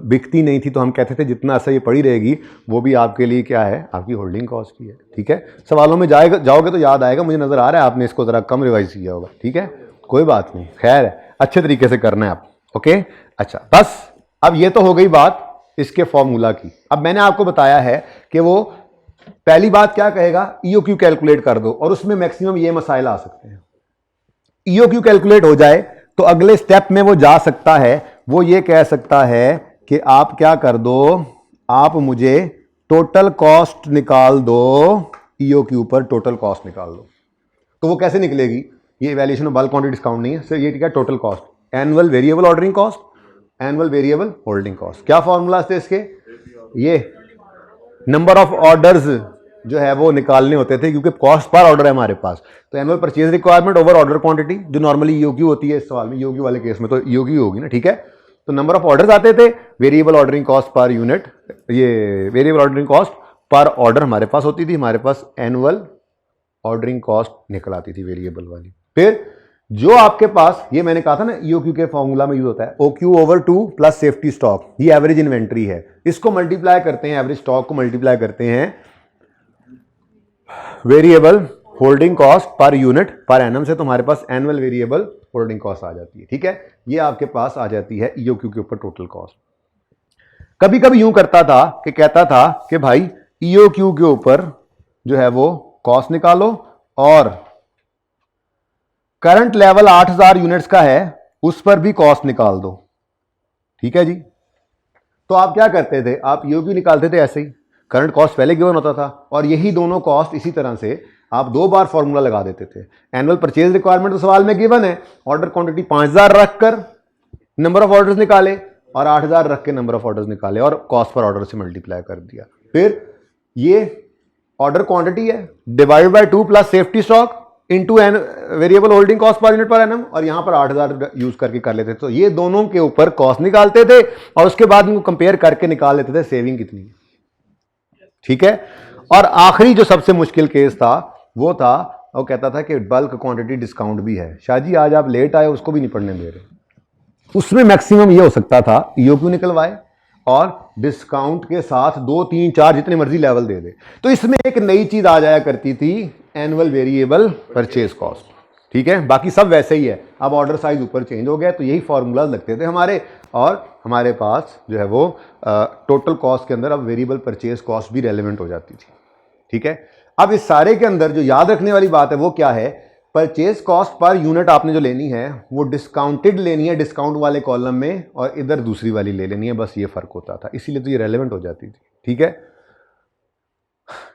बिकती नहीं थी, तो हम कहते थे जितना ऐसा ये पड़ी रहेगी वो भी आपके लिए क्या है, आपकी होल्डिंग कॉस्ट की है, ठीक है। सवालों में जाओगे तो याद आएगा, मुझे नज़र आ रहा है आपने इसको ज़रा कम रिवाइज किया होगा, ठीक है, कोई बात नहीं, खैर अच्छे तरीके से करना है आप, ओके। अच्छा, बस अब ये तो हो गई बात इसके फॉर्मूला की। अब मैंने आपको बताया है कि वो पहली बात क्या कहेगा, ईओक्यू कैलकुलेट कर दो, और उसमें मैक्सिमम ये मसाइल आ सकते हैं। ईओक्यू कैलकुलेट हो जाए तो अगले स्टेप में वो जा सकता है, वो ये कह सकता है कि आप क्या कर दो, आप मुझे टोटल कॉस्ट निकाल दो, ईओक्यू पर टोटल कॉस्ट निकाल दो। तो वो कैसे निकलेगी? ये valuation of bulk quantity discount नहीं है सर, ये क्या total cost, annual variable ordering cost, annual variable holding cost. क्या फॉर्मूला थे इसके? ये नंबर ऑफ ऑर्डर्स जो है वो निकालने होते थे, क्योंकि कॉस्ट पर ऑर्डर है हमारे पास। तो annual purchase requirement over order quantity, जो नॉर्मली ईओक्यू होती है इस सवाल में, ईओक्यू वाले केस में तो ईओक्यू होगी ना, ठीक है। तो नंबर ऑफ ऑर्डर्स आते थे, variable ordering cost per unit, ये variable ordering cost per order हमारे पास होती थी, हमारे पास एनुअल ऑर्डरिंग कॉस्ट निकल आती थी वेरिएबल वाली। फिर जो आपके पास, ये मैंने कहा था ना ईओक्यू के फॉर्मूला में यूज होता है, OQ over 2 plus safety stock, ये एवरेज इन्वेंट्री है, इसको मल्टीप्लाई करते हैं, एवरेज स्टॉक को मल्टीप्लाई करते हैं variable holding cost per unit per annum से तुम्हारे पास एनुअल वेरिएबल होल्डिंग कॉस्ट आ जाती है। ठीक है, ये आपके पास आ जाती है ईओक्यू के ऊपर टोटल कॉस्ट। कभी कभी यूं करता था कि कहता था कि भाई ईओक्यू के ऊपर जो है वो कॉस्ट निकालो और करंट लेवल 8000 यूनिट्स का है उस पर भी कॉस्ट निकाल दो। ठीक है जी, तो आप क्या करते थे, आप ईओक्यू निकालते थे ऐसे ही, करंट कॉस्ट पहले गिवन होता था और यही दोनों कॉस्ट इसी तरह से आप दो बार फॉर्मूला लगा देते थे। एनुअल परचेज रिक्वायरमेंट तो सवाल में गिवन है, ऑर्डर क्वांटिटी 5000 रखकर नंबर ऑफ ऑर्डर्स निकाले और 8000 रख के नंबर ऑफ ऑर्डर्स निकाले और कॉस्ट पर ऑर्डर से मल्टीप्लाई कर दिया। फिर ये ऑर्डर क्वांटिटी है divide by 2 plus safety stock into an variable holding cost per unit per annum और यहां पर 8000 यूज करके कर लेते थे। तो ये दोनों के ऊपर कॉस्ट निकालते थे और उसके बाद इनको कंपेयर करके निकाल लेते थे सेविंग कितनी है। ठीक है, और आखिरी जो सबसे मुश्किल केस था वो था, वो कहता था कि बल्क क्वांटिटी डिस्काउंट भी है। शाहजी आज आप लेट आए, उसको भी नहीं पढ़ने दे रहे। उसमें मैक्सिमम ये हो सकता था ईओक्यू निकलवाए और डिस्काउंट के साथ 2 3 4 जितने मर्जी लेवल दे दे। तो इसमें एक नई चीज आ जाया करती थी, एनुअल वेरिएबल परचेज कॉस्ट। ठीक है, बाकी सब वैसे ही है, अब ऑर्डर साइज ऊपर चेंज हो गया तो यही फॉर्मूला लगते थे हमारे, और हमारे पास जो है वो टोटल कॉस्ट के अंदर अब वेरिएबल परचेज कॉस्ट भी रेलेवेंट हो जाती थी। ठीक है, अब इस सारे के अंदर जो याद रखने वाली बात है वो क्या है, परचेज कॉस्ट पर यूनिट आपने जो लेनी है वो डिस्काउंटेड लेनी है डिस्काउंट वाले कॉलम में, और इधर दूसरी वाली ले लेनी है, बस ये फर्क होता था, इसीलिए तो ये रेलेवेंट हो जाती थी। ठीक है,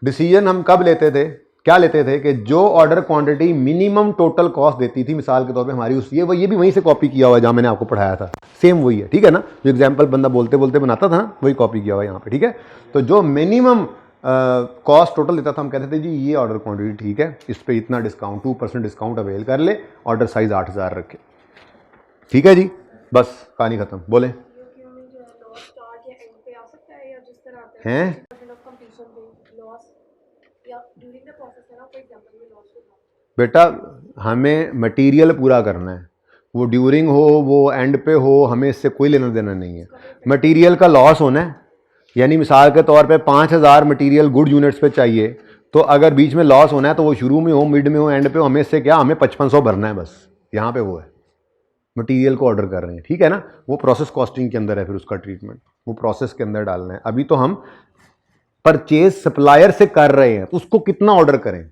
डिसीजन हम कब लेते थे, क्या लेते थे कि जो order quantity minimum total cost देती थी, मिसाल के तौर पे हमारी उस ये भी वहीं से कॉपी किया हुआ है जहां मैंने आपको पढ़ाया था, सेम वही है। ठीक है ना, जो एग्जांपल बंदा बोलते बोलते बनाता था ना वही कॉपी किया हुआ है यहाँ पे। ठीक है, तो जो मिनिमम कॉस्ट टोटल देता था हम कहते थे जी ये ऑर्डर क्वांटिटी ठीक है, इस पे इतना डिस्काउंट 2% डिस्काउंट अवेल कर ले, ऑर्डर साइज 8000 रखे। ठीक है जी, बस कहानी खत्म। बोले हैं बेटा, हमें मटेरियल पूरा करना है, वो ड्यूरिंग हो वो एंड पे हो, हमें इससे कोई लेना देना नहीं है। मटेरियल का लॉस होना है, यानी मिसाल के तौर पे 5000 मटेरियल गुड यूनिट्स पे चाहिए, तो अगर बीच में लॉस होना है तो वो शुरू में हो, मिड में हो, एंड पे हो, हमें इससे क्या, हमें 5500 भरना है बस। यहाँ पे वो है, मटेरियल को ऑर्डर कर रहे हैं। ठीक है ना, वो प्रोसेस कॉस्टिंग के अंदर है, फिर उसका ट्रीटमेंट वो प्रोसेस के अंदर डालना है। अभी तो हम परचेज सप्लायर से कर रहे हैं, तो उसको कितना ऑर्डर करें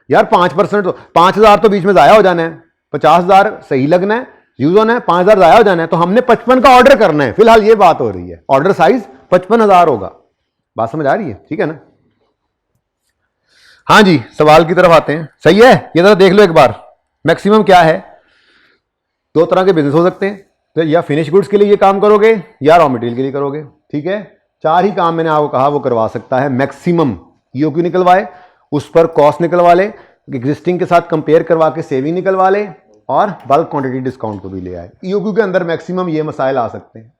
यार, 5%, तो 5000 तो बीच में ज़ाया हो जाना है, 50000 सही लगना है, यूज होना है, 5000 ज़ाया हो जाना है, तो हमने 55 का ऑर्डर करना है। फिलहाल ये बात हो रही है, ऑर्डर साइज 55000 होगा। बात समझ आ रही है? ठीक है ना, हाँ जी, सवाल की तरफ आते हैं। सही है, ये जरा देख लो एक बार, मैक्सिमम क्या है। दो तरह के बिजनेस हो सकते हैं, तो या फिनिश गुड्स के लिए ये काम करोगे या रॉ मटेरियल के लिए करोगे। ठीक है, 4 ही काम मैंने आपको कहा वो करवा सकता है। मैक्सिमम ईओक्यू निकलवाए, उस पर कॉस्ट निकलवा ले, एग्जिस्टिंग के साथ कंपेयर करवा के सेविंग निकलवा ले, और बल्क क्वांटिटी डिस्काउंट को भी ले आए। ईओक्यू के अंदर मैक्सिमम ये मसाइल आ सकते हैं।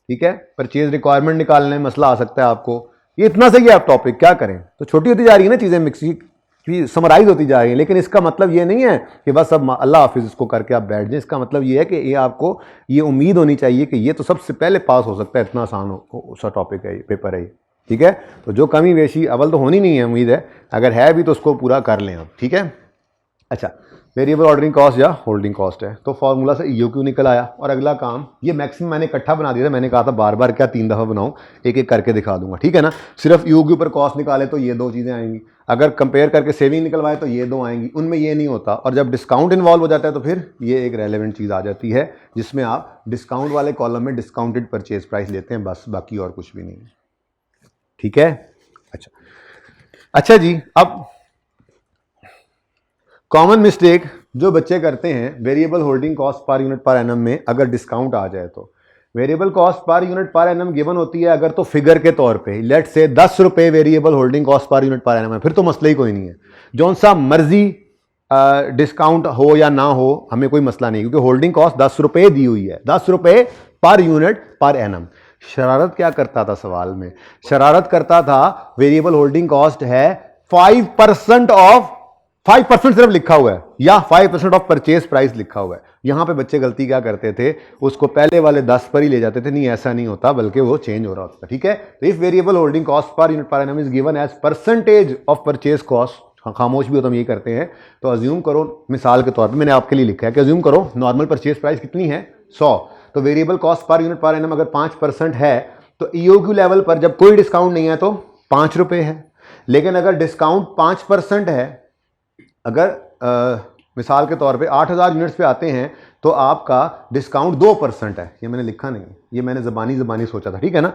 ठीक है, परचेज रिक्वायरमेंट निकालने में मसला आ सकता है आपको, ये इतना सही है। आप टॉपिक क्या करें, तो छोटी होती जा रही है ना चीज़ें, मिक्सी समराइज होती जा रही है, लेकिन इसका मतलब ये नहीं है कि बस अब अल्लाह हाफिज़ इसको करके आप बैठ जाएं। इसका मतलब ये है कि ये आपको ये उम्मीद होनी चाहिए कि ये तो सबसे पहले पास हो सकता है, इतना आसान सा टॉपिक है, पेपर है ये। ठीक है, तो जो कमी बेशी अव्वल तो होनी नहीं है, उम्मीद है, अगर है भी तो उसको पूरा कर लें आप। ठीक है, अच्छा, वेरिएबल ऑर्डरिंग कॉस्ट या होल्डिंग कॉस्ट है, तो फॉर्मूला से ईओक्यू निकल आया। और अगला काम, ये मैक्सिमम मैंने इकट्ठा बना दिया था, मैंने कहा था बार बार क्या 3 दफ़ा बनाऊं, एक एक करके दिखा दूंगा। ठीक है ना, सिर्फ ईओक्यू पर कॉस्ट निकाले तो ये 2 चीज़ें आएंगी, अगर कंपेयर करके सेविंग निकलवाए तो ये 2 आएंगी, उनमें ये नहीं होता। और जब डिस्काउंट इन्वॉल्व हो जाता है तो फिर ये एक रेलेवेंट चीज़ आ जाती है, जिसमें आप डिस्काउंट वाले कॉलम में डिस्काउंटेड परचेज प्राइस लेते हैं, बस, बाकी और कुछ भी नहीं है। ठीक है, अच्छा जी, अब कॉमन मिस्टेक जो बच्चे करते हैं variable holding cost per unit per annum में, अगर डिस्काउंट आ जाए तो variable cost per unit per annum given होती है अगर तो फिगर के तौर पे, लेट से 10 रुपए variable holding cost per unit per annum है, फिर तो मसला ही कोई नहीं है। जौन सा मर्जी डिस्काउंट हो या ना हो, हमें कोई मसला नहीं, क्योंकि होल्डिंग कॉस्ट 10 रुपए दी हुई है, 10 रुपए पर यूनिट पर एनम। शरारत क्या करता था सवाल में, शरारत करता था वेरिएबल होल्डिंग कॉस्ट है 5% ऑफ, 5% सिर्फ लिखा हुआ है, या 5% ऑफ परचेज प्राइस लिखा हुआ है। यहां पे बच्चे गलती क्या करते थे, उसको पहले वाले 10 पर ही ले जाते थे। नहीं, ऐसा नहीं होता, बल्कि वो चेंज हो रहा होता। ठीक है, तो if variable holding cost per unit per annum is given as percentage of purchase cost, खामोश भी हो तो हम यही करते हैं। तो अज्यूम करो, मिसाल के तौर पे मैंने आपके लिए लिखा है कि अज्यूम करो नॉर्मल परचेज प्राइस कितनी है 100, तो variable cost per unit per annum अगर 5% है तो ईओक्यू लेवल पर जब कोई डिस्काउंट नहीं है तो 5 रुपये है। लेकिन अगर डिस्काउंट 5% है, अगर मिसाल के तौर पे 8000 यूनिट्स पे आते हैं तो आपका डिस्काउंट 2% है। ये मैंने लिखा नहीं, ये मैंने ज़बानी सोचा था, ठीक है ना,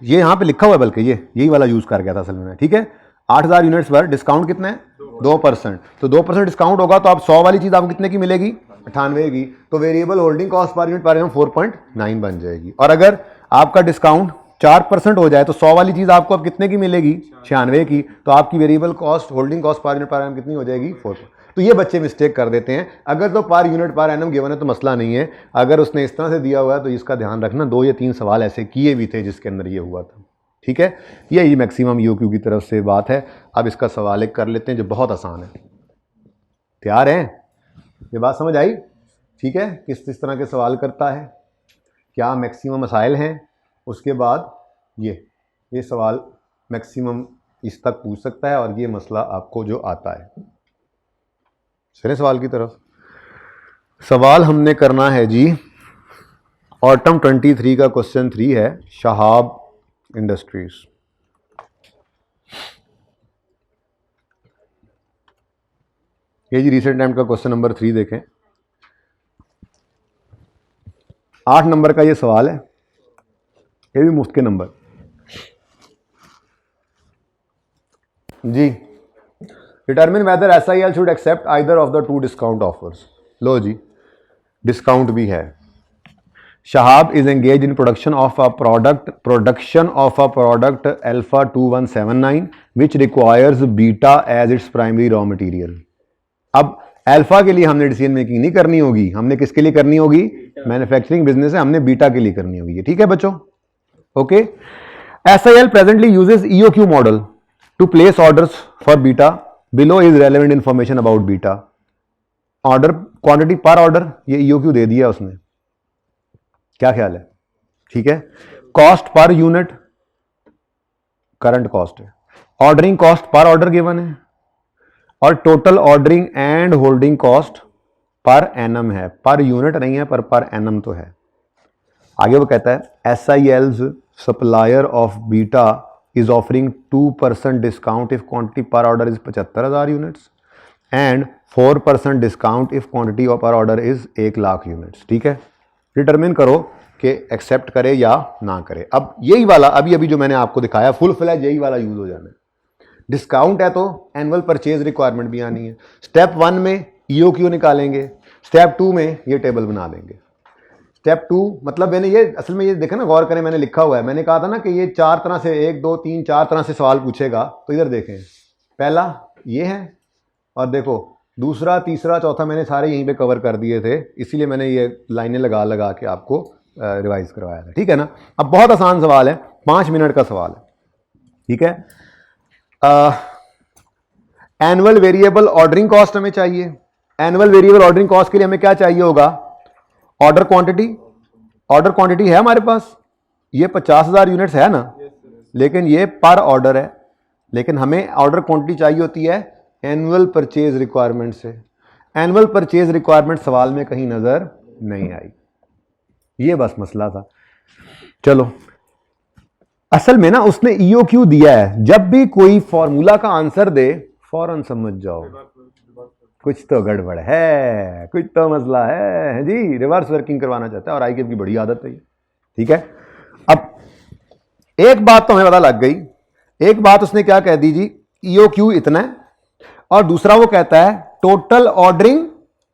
ये यहाँ पे लिखा हुआ है, बल्कि ये यही वाला यूज़ कर गया था असल में, ठीक है। 8000 यूनिट्स पर डिस्काउंट कितना है 2%, तो 2% डिस्काउंट होगा तो आप 100 वाली चीज़ आपको कितने की मिलेगी 98 की, तो variable holding cost per unit per annum 4.9 बन जाएगी। और अगर आपका डिस्काउंट 4% हो जाए तो 100 वाली चीज़ आपको अब कितने की मिलेगी 96 की, तो आपकी variable cost holding cost per unit per annum कितनी हो जाएगी 4। तो ये बच्चे मिस्टेक कर देते हैं। अगर तो पर यूनिट पर एनम गिवन है तो मसला नहीं है, अगर उसने इस तरह से दिया हुआ है तो इसका ध्यान रखना। 2 या 3 सवाल ऐसे किए भी थे जिसके अंदर ये हुआ था, ठीक है। यही मैक्सिमम ईओक्यू की तरफ से बात है। अब इसका सवाल एक कर लेते हैं जो बहुत आसान है। तैयार हैं? ये बात समझ आई? ठीक है, किस तरह के सवाल करता है, क्या मैक्सिमम मसाइल हैं, उसके बाद ये सवाल मैक्सिमम इस तक पूछ सकता है और ये मसला आपको जो आता है। चलिए सवाल की तरफ। सवाल हमने करना है जी ऑटम 23 का क्वेश्चन 3 है, शहाब इंडस्ट्रीज। ये जी रिसेंट टाइम का क्वेश्चन नंबर 3 देखें। 8 नंबर का ये सवाल है, ये भी मुफ्त के नंबर जी। Determine whether SIL should accept either of the 2 discount offers. लो जी, डिस्काउंट भी है। Shahab is engage in production of a product alpha 2179 which requires beta as its primary raw material. अब अल्फा के लिए हमने डिसीजन मेकिंग नहीं करनी होगी, हमने किसके लिए करनी होगी, मैन्युफैक्चरिंग बिजनेस है, हमने बीटा के लिए करनी होगी, ठीक है बच्चों, okay. SIL presently uses EOQ model to place orders for beta, below is relevant information about beta. Order quantity per order ये EOQ दे दिया उसने, क्या ख्याल है, ठीक है। Cost per unit current cost है, ordering cost per order given है, और total ordering and holding cost per annum है, पर यूनिट नहीं है पर एनम तो है। आगे वो कहता है SIL's supplier of beta is offering 2% discount if quantity per order is 75,000 units and 4% discount if quantity per order is 1,00,000 units, ठीक है। डिटरमिन करो कि एक्सेप्ट करे या ना करे। अब यही वाला अभी जो मैंने आपको दिखाया फुल फ्लैज यही वाला यूज हो जाना है। डिस्काउंट है तो एनुअल परचेज रिक्वायरमेंट भी आनी है। स्टेप 1 में EOQ निकालेंगे, स्टेप 2 में ये टेबल बना देंगे। स्टेप 2 मतलब मैंने ये असल में ये देखा ना, गौर करें, मैंने लिखा हुआ है, मैंने कहा था ना कि ये 4 तरह से 1 2 3 4 तरह से सवाल पूछेगा। तो इधर देखें, पहला ये है, और देखो दूसरा तीसरा चौथा मैंने सारे यहीं पे कवर कर दिए थे, इसीलिए मैंने ये लाइनें लगा के आपको रिवाइज करवाया था, ठीक है ना। अब बहुत आसान सवाल है, 5 मिनट का सवाल है, ठीक है। एनुअल वेरिएबल ऑर्डरिंग कॉस्ट हमें चाहिए। एनुअल वेरिएबल ऑर्डरिंग कॉस्ट के लिए हमें क्या चाहिए होगा, ऑर्डर क्वांटिटी है हमारे पास, ये 50,000 यूनिट्स है ना, लेकिन ये पर ऑर्डर है, लेकिन हमें ऑर्डर क्वांटिटी चाहिए होती है एनुअल परचेज रिक्वायरमेंट से। एनुअल परचेज रिक्वायरमेंट सवाल में कहीं नजर नहीं आई, ये बस मसला था। चलो, असल में ना उसने EOQ दिया है, जब भी कोई फॉर्मूला का आंसर दे फौरन समझ जाओ कुछ तो गड़बड़ है, कुछ तो मसला है जी, रिवर्स वर्किंग करवाना चाहता है, और IQ की बड़ी आदत है ये, ठीक है। अब एक बात तो हमें पता लग गई, एक बात उसने क्या कह दी जी, EOQ इतना है, और दूसरा वो कहता है total ordering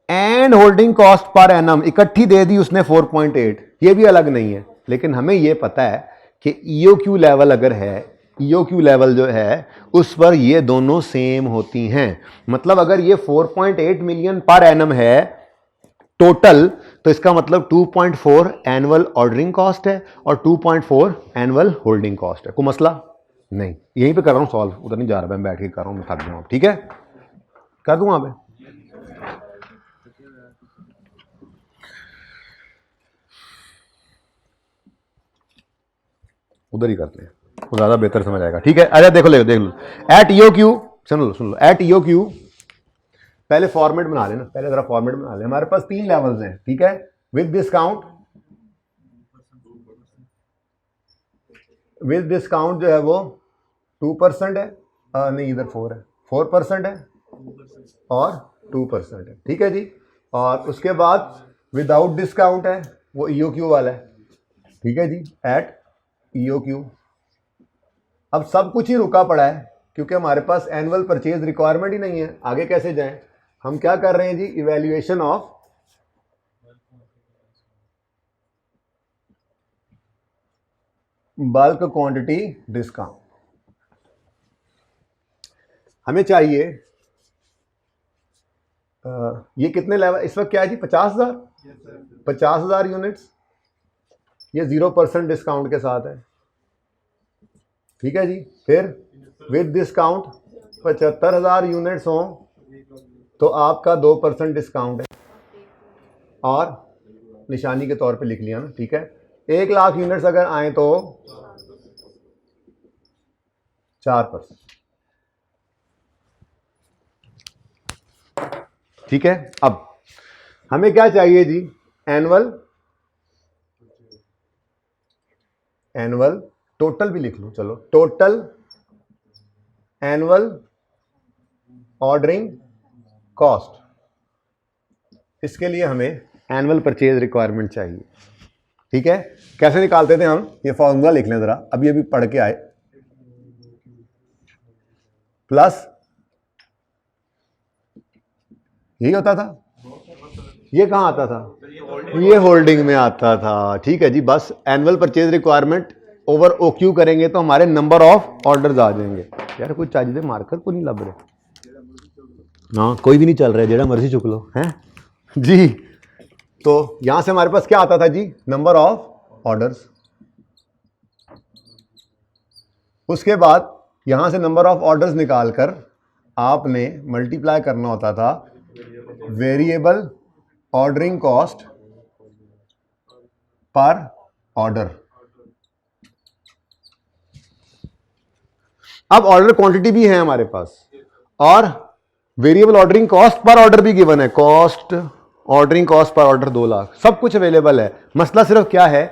and holding cost per annum इकट्ठी दे दी उसने 4.8, ये भी अलग नहीं है, लेकिन हमें ये पता है कि EOQ लेवल अगर है, EOQ लेवल जो है उस पर ये दोनों सेम होती हैं। मतलब अगर ये 4.8 मिलियन पर एनम है टोटल, तो इसका मतलब 2.4 एनुअल ऑर्डरिंग कॉस्ट है और 2.4 एनुअल होल्डिंग कॉस्ट है। कोई मसला नहीं, यहीं पे कर रहा हूं सॉल्व, उधर नहीं जा रहा, मैं बैठ के कर रहा हूं, मैं थक जाऊं, ठीक है, कर दूं वहां पे। उधर ही करते हैं, वो ज्यादा बेहतर समझ आएगा, ठीक है। अरे देख लो eight EOQ soon low at E O Q, पहले फॉर्मेट बना लेना, पहले जरा फॉर्मेट बना ले। हमारे पास 3 लेवल्स हैं, ठीक है। विद डिस्काउंट, विद डिस्काउंट जो है वो 2% है, नहीं इधर 4 है, 4% है और 2% है, ठीक है जी। और उसके बाद विदाउट डिस्काउंट है, वो ईओ क्यू वाला है, ठीक है जी, एट ईओ क्यू। अब सब कुछ ही रुका पड़ा है क्योंकि हमारे पास एनुअल परचेज रिक्वायरमेंट ही नहीं है, आगे कैसे जाएं। हम क्या कर रहे हैं जी, evaluation of bulk quantity discount. हमें चाहिए ये कितने लेवल इस वक्त क्या है जी, 50,000, 50,000 यूनिट्स, ये 0% डिस्काउंट के साथ है, ठीक है जी। फिर विद डिस्काउंट 75,000 यूनिट्स हों तो आपका 2% डिस्काउंट है, और निशानी के तौर पे लिख लिया ना, ठीक है। 1 लाख यूनिट्स अगर आए तो 4%, ठीक है। अब हमें क्या चाहिए जी, एनुअल टोटल भी लिख लो, चलो टोटल एनुअल ऑर्डरिंग कॉस्ट। इसके लिए हमें एनुअल परचेज रिक्वायरमेंट चाहिए, ठीक है। कैसे निकालते थे हम, ये फॉर्मूला लिख लें जरा, अभी अभी पढ़ के आए, प्लस यही होता था, ये कहां आता था, ये होल्डिंग में आता था, ठीक है जी। बस annual purchase requirement over OQ करेंगे तो हमारे नंबर ऑफ ऑर्डर्स आ जाएंगे। यार कोई चाहिए मार्कर को नहीं लग रहे ना, कोई भी नहीं चल रहा है, जेड़ा मर्जी चुक लो हैं जी। तो यहां से हमारे पास क्या आता था जी, नंबर ऑफ ऑर्डर्स। उसके बाद यहां से नंबर ऑफ ऑर्डर्स निकालकर आपने मल्टीप्लाई करना होता था variable ordering cost per order. अब ऑर्डर क्वांटिटी भी है हमारे पास और variable ordering cost per order भी गिवन है, cost ordering cost per order 2 lakh, सब कुछ अवेलेबल है। मसला सिर्फ क्या है,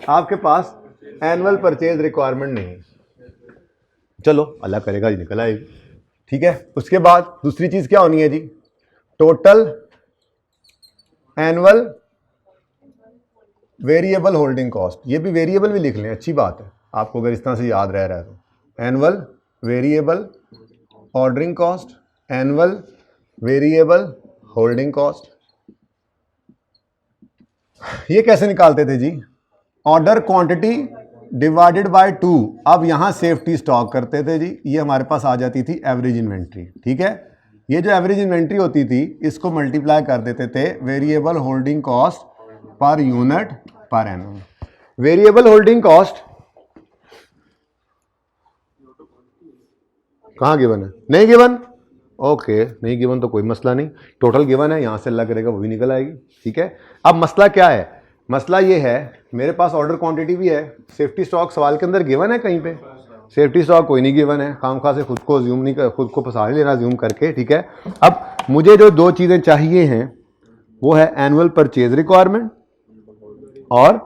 आपके पास एनुअल परचेज रिक्वायरमेंट नहीं, चलो अल्लाह करेगा जी निकल आएगी, ठीक है। उसके बाद दूसरी चीज क्या होनी है जी, total annual variable holding cost, ये भी वेरिएबल भी लिख लें, अच्छी बात है आपको अगर इस तरह से याद रह रहा है तो। Annual variable ordering cost, annual variable holding cost. ये कैसे निकालते थे जी, ऑर्डर क्वांटिटी डिवाइडेड बाय 2। अब यहां सेफ्टी स्टॉक करते थे जी, ये हमारे पास आ जाती थी एवरेज इन्वेंट्री, ठीक है। ये जो एवरेज इन्वेंट्री होती थी इसको मल्टीप्लाई कर देते the variable holding cost per unit per annum. Variable holding cost कहां गिवन है, नहीं गिवन, ओके नहीं गिवन तो कोई मसला नहीं, टोटल गिवन है, यहां से अल्लाह करेगा वो भी निकल आएगी, ठीक है। अब मसला क्या है, मसला ये है मेरे पास ऑर्डर क्वांटिटी भी है, सेफ्टी स्टॉक सवाल के अंदर गिवन है कहीं पे, सेफ्टी स्टॉक कोई नहीं गिवन है, खामखा से खुद को ज्यूम नहीं कर, खुद को फंसा लेना ज्यूम करके, ठीक है। अब मुझे जो 2 चीज़ें चाहिए हैं वो है एनुअल परचेज रिक्वायरमेंट और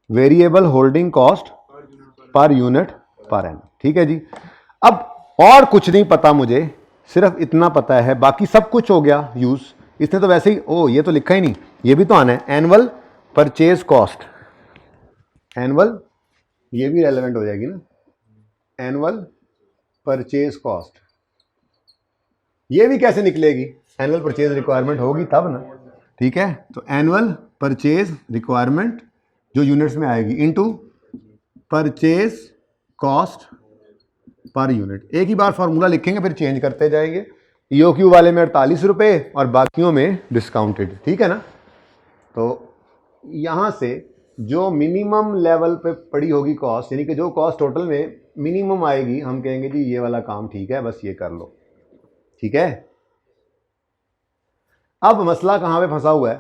variable holding cost per unit per annum, ठीक है जी। अब और कुछ नहीं पता मुझे, सिर्फ इतना पता है, बाकी सब कुछ हो गया यूज। इसने तो वैसे ही ये तो लिखा ही नहीं, ये भी तो आना है एनुअल परचेज कॉस्ट, एनुअल ये भी रेलेवेंट हो जाएगी ना, एनुअल परचेज कॉस्ट ये भी कैसे निकलेगी, एनुअल परचेज रिक्वायरमेंट होगी तब ना, ठीक है। तो एनुअल परचेज रिक्वायरमेंट जो यूनिट्स में आएगी into purchase cost per unit. एक ही बार फॉर्मूला लिखेंगे फिर चेंज करते जाएंगे, ईओक्यू वाले में 48 रुपये और बाकियों में डिस्काउंटेड, ठीक है ना। तो यहां से जो मिनिमम लेवल पे पड़ी होगी कॉस्ट, यानी कि जो कॉस्ट टोटल में मिनिमम आएगी, हम कहेंगे जी ये वाला काम ठीक है, बस ये कर लो, ठीक है। अब मसला कहां पे फंसा हुआ है,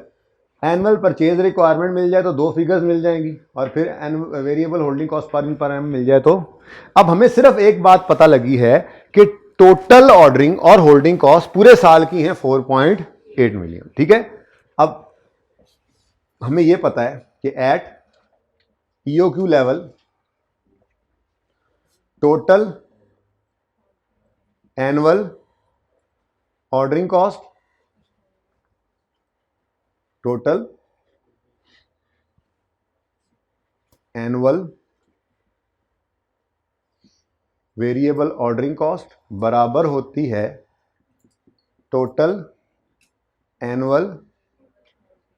एनुअल परचेज रिक्वायरमेंट मिल जाए तो दो फिगर्स मिल जाएंगी, और फिर variable holding cost per annum मिल जाए तो अब हमें सिर्फ एक बात पता लगी है कि टोटल ऑर्डरिंग और होल्डिंग कॉस्ट पूरे साल की है 4.8 मिलियन। ठीक है, अब हमें यह पता है कि eight EOQ level total annual ordering cost, total annual variable ordering cost बराबर होती है total annual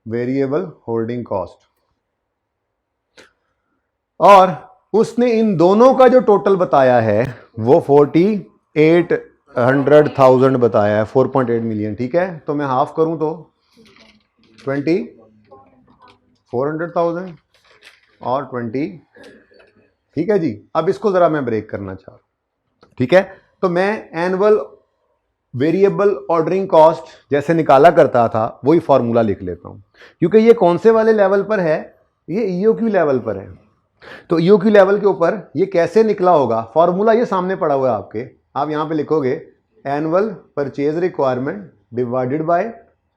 variable holding cost, और उसने इन दोनों का जो टोटल बताया है वो 4800,000 बताया है, 4.8 मिलियन। ठीक है, तो मैं हाफ करूं तो 2400,000 और 20। ठीक है जी, अब इसको जरा मैं ब्रेक करना चाह रहा हूं। ठीक है, तो मैं एनुअल वेरिएबल ऑर्डरिंग कॉस्ट जैसे निकाला करता था वही फॉर्मूला लिख लेता हूं, क्योंकि ये कौन से वाले लेवल पर है, ये ईओक्यू लेवल पर है। तो ईओक्यू लेवल के ऊपर ये कैसे निकला होगा, फॉर्मूला ये सामने पड़ा हुआ है आपके, आप यहां पे लिखोगे annual purchase requirement divided by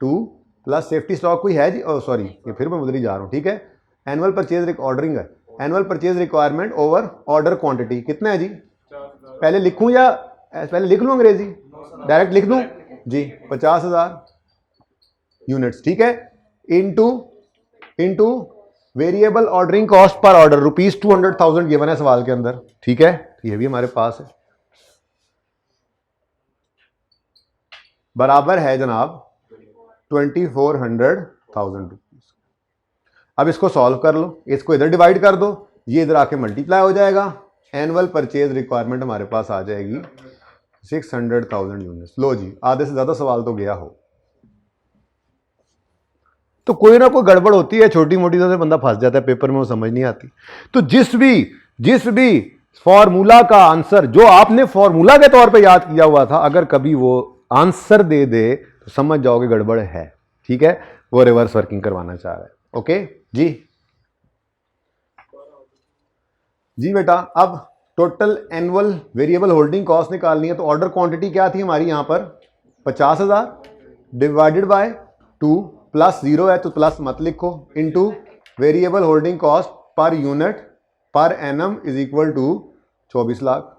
2 plus safety stock कोई है जी, सॉरी ये फिर मैं उधर ही जा रहा हूं। ठीक है, एनुअल परचेज ऑर्डरिंग है, annual purchase requirement over order quantity कितना है जी, पहले लिखूं या पहले लिख लूं अंग्रेजी, डायरेक्ट लिख दूं जी, 50,000 यूनिट्स। ठीक है, into variable ordering cost per order ₹200,000 given है सवाल के अंदर। ठीक है, ये भी हमारे पास है, बराबर है जनाब 2400,000 रुपीज। अब इसको सॉल्व कर लो, इसको इधर डिवाइड कर दो, ये इधर आके मल्टीप्लाई हो जाएगा, एनुअल परचेज रिक्वायरमेंट हमारे पास आ जाएगी 600,000 यूनिट्स। लो जी, आधे से ज्यादा सवाल तो गया हो, तो कोई ना कोई गड़बड़ होती है, छोटी मोटी तो बंदा फंस जाता है पेपर में, वो समझ नहीं आती। तो जिस भी फॉर्मूला का आंसर जो आपने फॉर्मूला के तौर पे याद किया हुआ था, अगर कभी वो आंसर दे दे तो समझ जाओगे गड़बड़ है। ठीक है, वो रिवर्स वर्किंग करवाना चाह रहा है। ओके जी, जी बेटा, अब total annual variable holding cost निकालनी है, तो ऑर्डर क्वांटिटी क्या थी हमारी यहां पर 50,000 डिवाइडेड बाय 2 प्लस 0 है तो प्लस मत लिखो, into variable holding cost per unit per annum is equal to 24 lakh.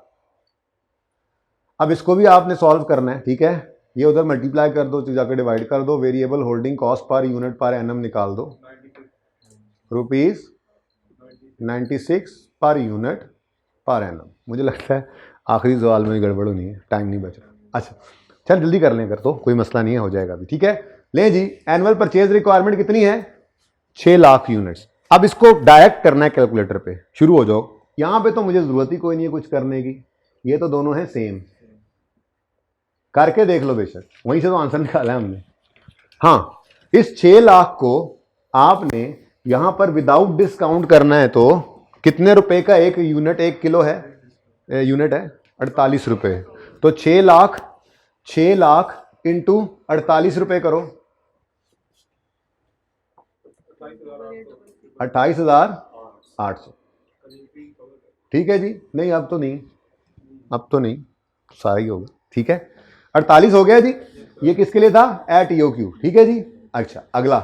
अब इसको भी आपने सॉल्व करना है। ठीक है, ये उधर मल्टीप्लाई कर दो, जाकर डिवाइड कर दो, variable holding cost per unit per annum निकाल दो, ₹96 पर यूनिट पर एनम। मुझे लगता है आखिरी सवाल में गड़बड़ होनी है, टाइम नहीं बच रहा। अच्छा चल जल्दी कर लें, अगर तो कोई मसला नहीं है, हो जाएगा अभी। ठीक है, ले जी, एनुअल परचेज रिक्वायरमेंट कितनी है 6 लाख यूनिट्स। अब इसको डायरेक्ट करना है कैलकुलेटर पे, शुरू हो जाओ। यहां पे तो मुझे जरूरत ही कोई नहीं है कुछ करने की, ये तो दोनों हैं सेम, करके देख लो बेशक, वहीं से तो आंसर निकाला है हमने। हाँ, इस 6 लाख को आपने यहां पर विदाउट डिस्काउंट करना है तो कितने रुपए का एक यूनिट, 1 किलो है यूनिट है 48 रुपए। तो 6 लाख इंटू 48 रुपए करो, 28,800। ठीक है जी, नहीं अब तो नहीं, सारा ही होगा। ठीक है, 48 हो गया जी, ये किसके लिए था, एट ईओक्यू। ठीक है जी, अच्छा अगला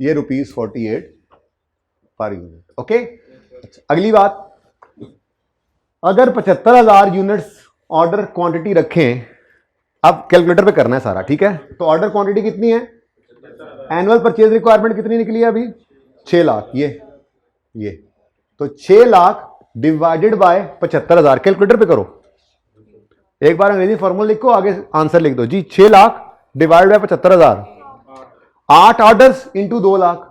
ये ₹48 पर यूनिट। ओके, अच्छा, अगली बात, अगर 75,000 यूनिट्स ऑर्डर क्वांटिटी रखें, अब कैलकुलेटर पे करना है सारा। ठीक है, तो ऑर्डर क्वांटिटी कितनी है, एनुअल परचेज रिक्वायरमेंट कितनी निकली है अभी 6 लाख, ये तो 6 लाख डिवाइडेड बाय 75,000, कैलकुलेटर पे करो, एक बार अंग्रेजी फॉर्मूला लिखो, आगे आंसर लिख दो जी। 6 lakh divide by 75,000, 8 orders into 2 lakh,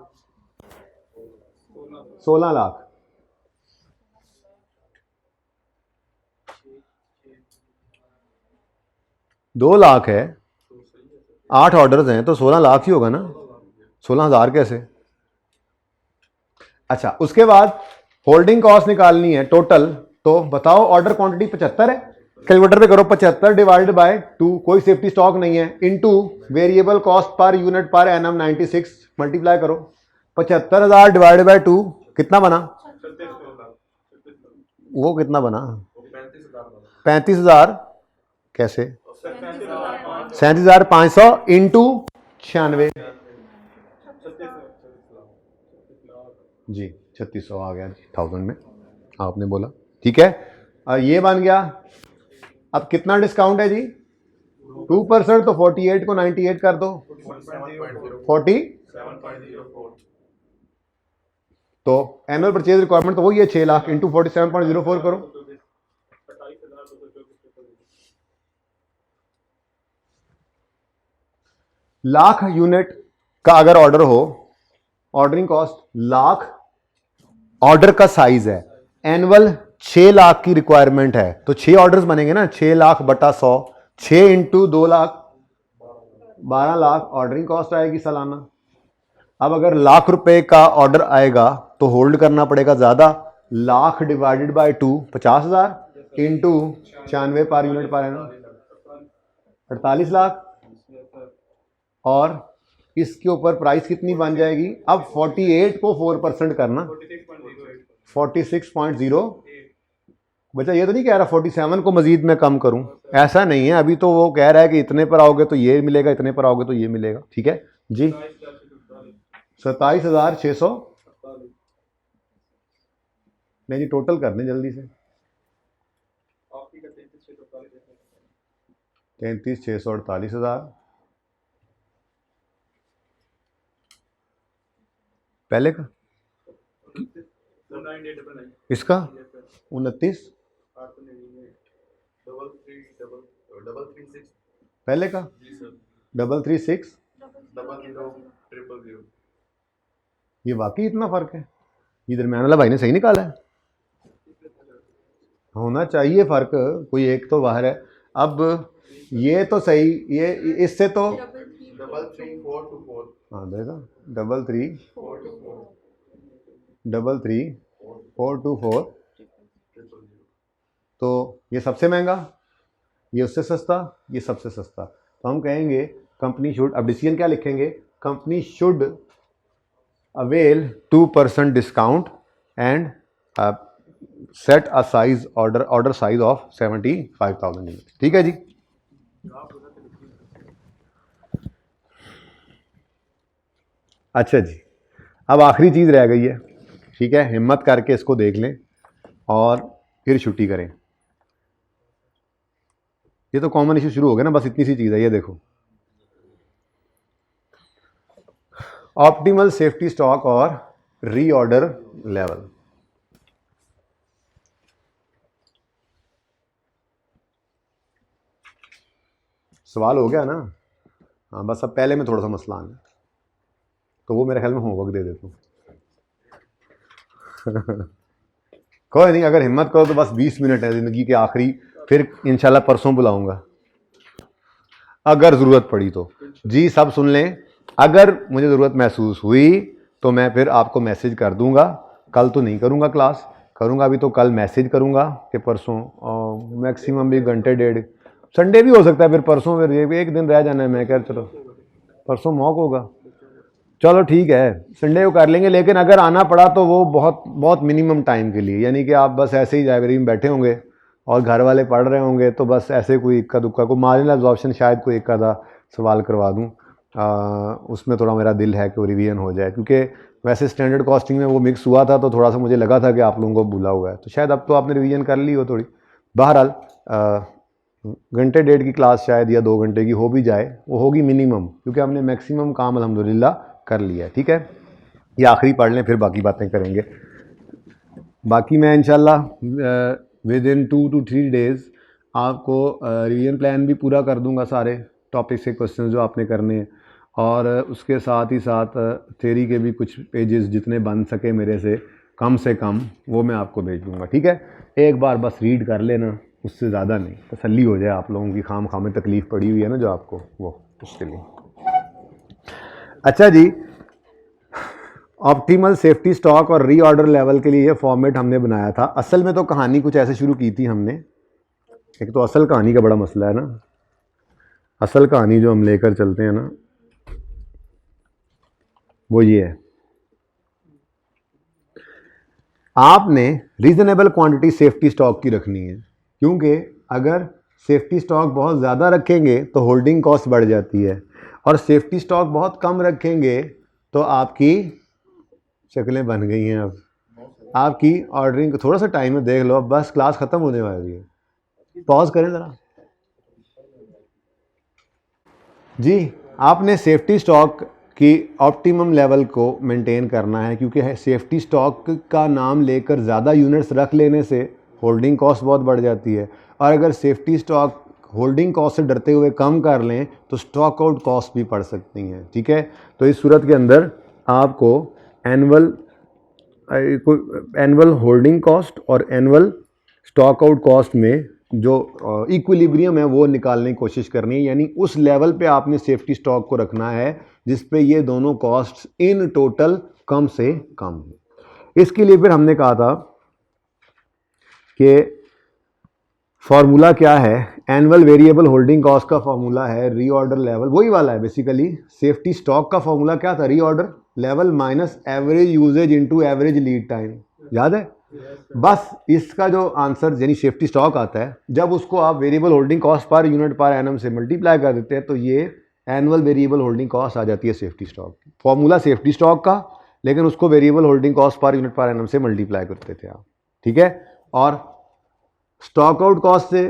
16 lakh. दो लाख है, 8 ऑर्डर्स हैं तो 16 लाख ही होगा ना, 16,000 कैसे। अच्छा, उसके बाद होल्डिंग कॉस्ट निकालनी है टोटल, तो बताओ ऑर्डर क्वांटिटी 75 है, कैलकुलेटर पे करो 75 डिवाइडेड बाय 2, कोई सेफ्टी स्टॉक नहीं है, into variable cost per unit per annum 96, multiply करो 75,000 डिवाइडेड बाय 2 कितना बना, वो कितना बना 35,000, कैसे 37,500 इंटू 96 जी 3600 आ गया जी 1000 में आपने बोला, ठीक है। ये बन गया। अब कितना डिस्काउंट है जी 2%, तो 48 को 98 कर दो 40, तो एनुअल परचेज रिक्वायरमेंट तो वही है 6 लाख इंटू 47.04 करो, लाख यूनिट का अगर ऑर्डर हो, ऑर्डरिंग कॉस्ट लाख, ऑर्डर का साइज है, एनुअल 6 लाख की रिक्वायरमेंट है, तो 6 ऑर्डर्स बनेंगे ना, 6 लाख बटा 100, 6 into 2 lakh 12 lakh ordering cost आएगी सालाना। अब अगर लाख रुपए का ऑर्डर आएगा तो होल्ड करना पड़ेगा ज्यादा, लाख डिवाइडेड बाय 2 50,000 इंटू 96 पर यूनिट पर है ना 48 लाख, और इसके ऊपर प्राइस कितनी बन जाएगी, अब 48 को 4% करना 46.0 बच्चा, ये तो नहीं कह रहा 47 को मजीद मैं कम करूं, ऐसा नहीं है, अभी तो वो कह रहा है कि इतने पर आओगे तो ये मिलेगा, इतने पर आओगे तो ये मिलेगा, ठीक है जी 27,600 नहीं जी, टोटल कर दें जल्दी से 33,648,000 पहले का, इसका 29, पहले का 336, ये वाकई इतना फर्क है, ये दरम्यान वाला भाई ने सही निकाला है, होना चाहिए फर्क, कोई एक तो बाहर है। अब ये तो सही, ये इससे तो हाँ देखा 33,424, तो ये सबसे महंगा, ये उससे सस्ता, ये सबसे सस्ता, तो हम कहेंगे कंपनी शुड, अब डिसीजन क्या लिखेंगे, company should avail 2% discount and set a size order size of 75,000 unit, ठीक है जी। अच्छा जी, अब आखिरी चीज रह गई है, ठीक है, हिम्मत करके इसको देख लें और फिर छुट्टी करें। ये तो कॉमन इशू शुरू हो गया ना, बस इतनी सी चीज है, ये देखो ऑप्टिमल सेफ्टी स्टॉक और रीऑर्डर लेवल। सवाल हो गया ना, हाँ बस अब पहले में थोड़ा सा मसला आना, तो वो मेरे ख्याल में होमवर्क दे देता हूँ कोई नहीं, अगर हिम्मत करो तो बस 20 मिनट है जिंदगी के आखिरी, फिर इंशाल्लाह परसों बुलाऊंगा अगर ज़रूरत पड़ी तो। जी सब सुन लें, अगर मुझे ज़रूरत महसूस हुई तो मैं फिर आपको मैसेज कर दूंगा, कल तो नहीं करूंगा क्लास, करूंगा अभी तो कल मैसेज करूंगा कि परसों, मैक्सिमम भी घंटे डेढ़, संडे भी हो सकता है, फिर परसों फिर एक दिन रह जाना है, मैं कह चलो परसों मौक होगा, चलो ठीक है संडे को कर लेंगे, लेकिन अगर आना पड़ा तो वो बहुत बहुत मिनिमम टाइम के लिए, यानी कि आप बस ऐसे ही लाइब्रेरी में बैठे होंगे और घर वाले पढ़ रहे होंगे, तो बस ऐसे कोई इक्का दुक्का को मार्जिनल एब्जॉर्प्शन शायद कोई एक आधा सवाल करवा दूँ, उसमें थोड़ा मेरा दिल है कि वो रिवीजन हो जाए, क्योंकि वैसे स्टैंडर्ड कॉस्टिंग में वो मिक्स हुआ था तो थोड़ा सा मुझे लगा था कि आप लोगों को भूला हुआ है, तो शायद अब तो आपने रिवीजन कर ली हो थोड़ी। बहरहाल घंटे डेढ़ की क्लास शायद या 2 घंटे की हो भी जाए, वो होगी मिनिमम, क्योंकि हमने मैक्सिमम काम अल्हम्दुलिल्लाह कर लिया है, ठीक है। ये आखिरी पढ़ लें फिर बाकी बातें करेंगे। बाकी मैं इंशाल्लाह विद इन 2 to 3 डेज़ आपको रिवीजन प्लान भी पूरा कर दूंगा, सारे टॉपिक से क्वेश्चन जो आपने करने हैं, और उसके साथ ही साथ थ्योरी के भी कुछ पेजेस जितने बन सके मेरे से कम वो मैं आपको भेज दूंगा, ठीक है। एक बार बस रीड कर लेना, उससे ज़्यादा नहीं, तसल्ली हो जाए आप लोगों की, खाम में तकलीफ़ पड़ी हुई है ना जो आपको, वो उसके लिए। अच्छा जी, ऑप्टिमल सेफ्टी स्टॉक और रीऑर्डर लेवल के लिए ये फॉर्मेट हमने बनाया था। असल में तो कहानी कुछ ऐसे शुरू की थी हमने एक तो असल कहानी का बड़ा मसला है ना, असल कहानी जो हम लेकर चलते हैं ना वो ये है, आपने रीजनेबल क्वांटिटी सेफ्टी स्टॉक की रखनी है, क्योंकि अगर सेफ्टी स्टॉक बहुत ज़्यादा रखेंगे तो होल्डिंग कॉस्ट बढ़ जाती है, और सेफ्टी स्टॉक बहुत कम रखेंगे तो आपकी शक्लें बन गई हैं। अब आपकी ऑर्डरिंग, थोड़ा सा टाइम है देख लो, अब बस क्लास ख़त्म होने वाली है, पॉज करें ज़रा जी। आपने सेफ्टी स्टॉक की ऑप्टिमम लेवल को मेंटेन करना है, क्योंकि सेफ्टी स्टॉक का नाम लेकर ज़्यादा यूनिट्स रख लेने से होल्डिंग कॉस्ट बहुत बढ़ जाती है, और अगर सेफ्टी स्टॉक होल्डिंग कॉस्ट से डरते हुए कम कर लें तो स्टॉक आउट कॉस्ट भी पड़ सकती हैं। ठीक है, तो इस सूरत के अंदर आपको एनुअल होल्डिंग कॉस्ट और एनुअल स्टॉक आउट कॉस्ट में जो इक्विलिब्रियम है वो निकालने की कोशिश करनी है, यानी उस लेवल पे आपने सेफ्टी स्टॉक को रखना है जिस पे ये दोनों कॉस्ट इन टोटल कम से कम है। इसके लिए फिर हमने कहा था कि फॉर्मूला क्या है, एनुअल वेरिएबल होल्डिंग कॉस्ट का फॉर्मूला है रीऑर्डर लेवल, वही वाला है बेसिकली। सेफ्टी स्टॉक का फॉर्मूला क्या था, reorder level minus average usage into average lead time, याद है? बस इसका जो आंसर यानी सेफ्टी स्टॉक आता है, जब उसको आप variable holding cost per unit per annum से मल्टीप्लाई कर देते हैं तो ये एनुअल वेरिएबल होल्डिंग कॉस्ट आ जाती है सेफ्टी स्टॉक की। फॉर्मूला सेफ्टी स्टॉक का, लेकिन उसको variable holding cost per unit per annum से मल्टीप्लाई करते थे आप। ठीक है, और स्टॉक आउट कॉस्ट से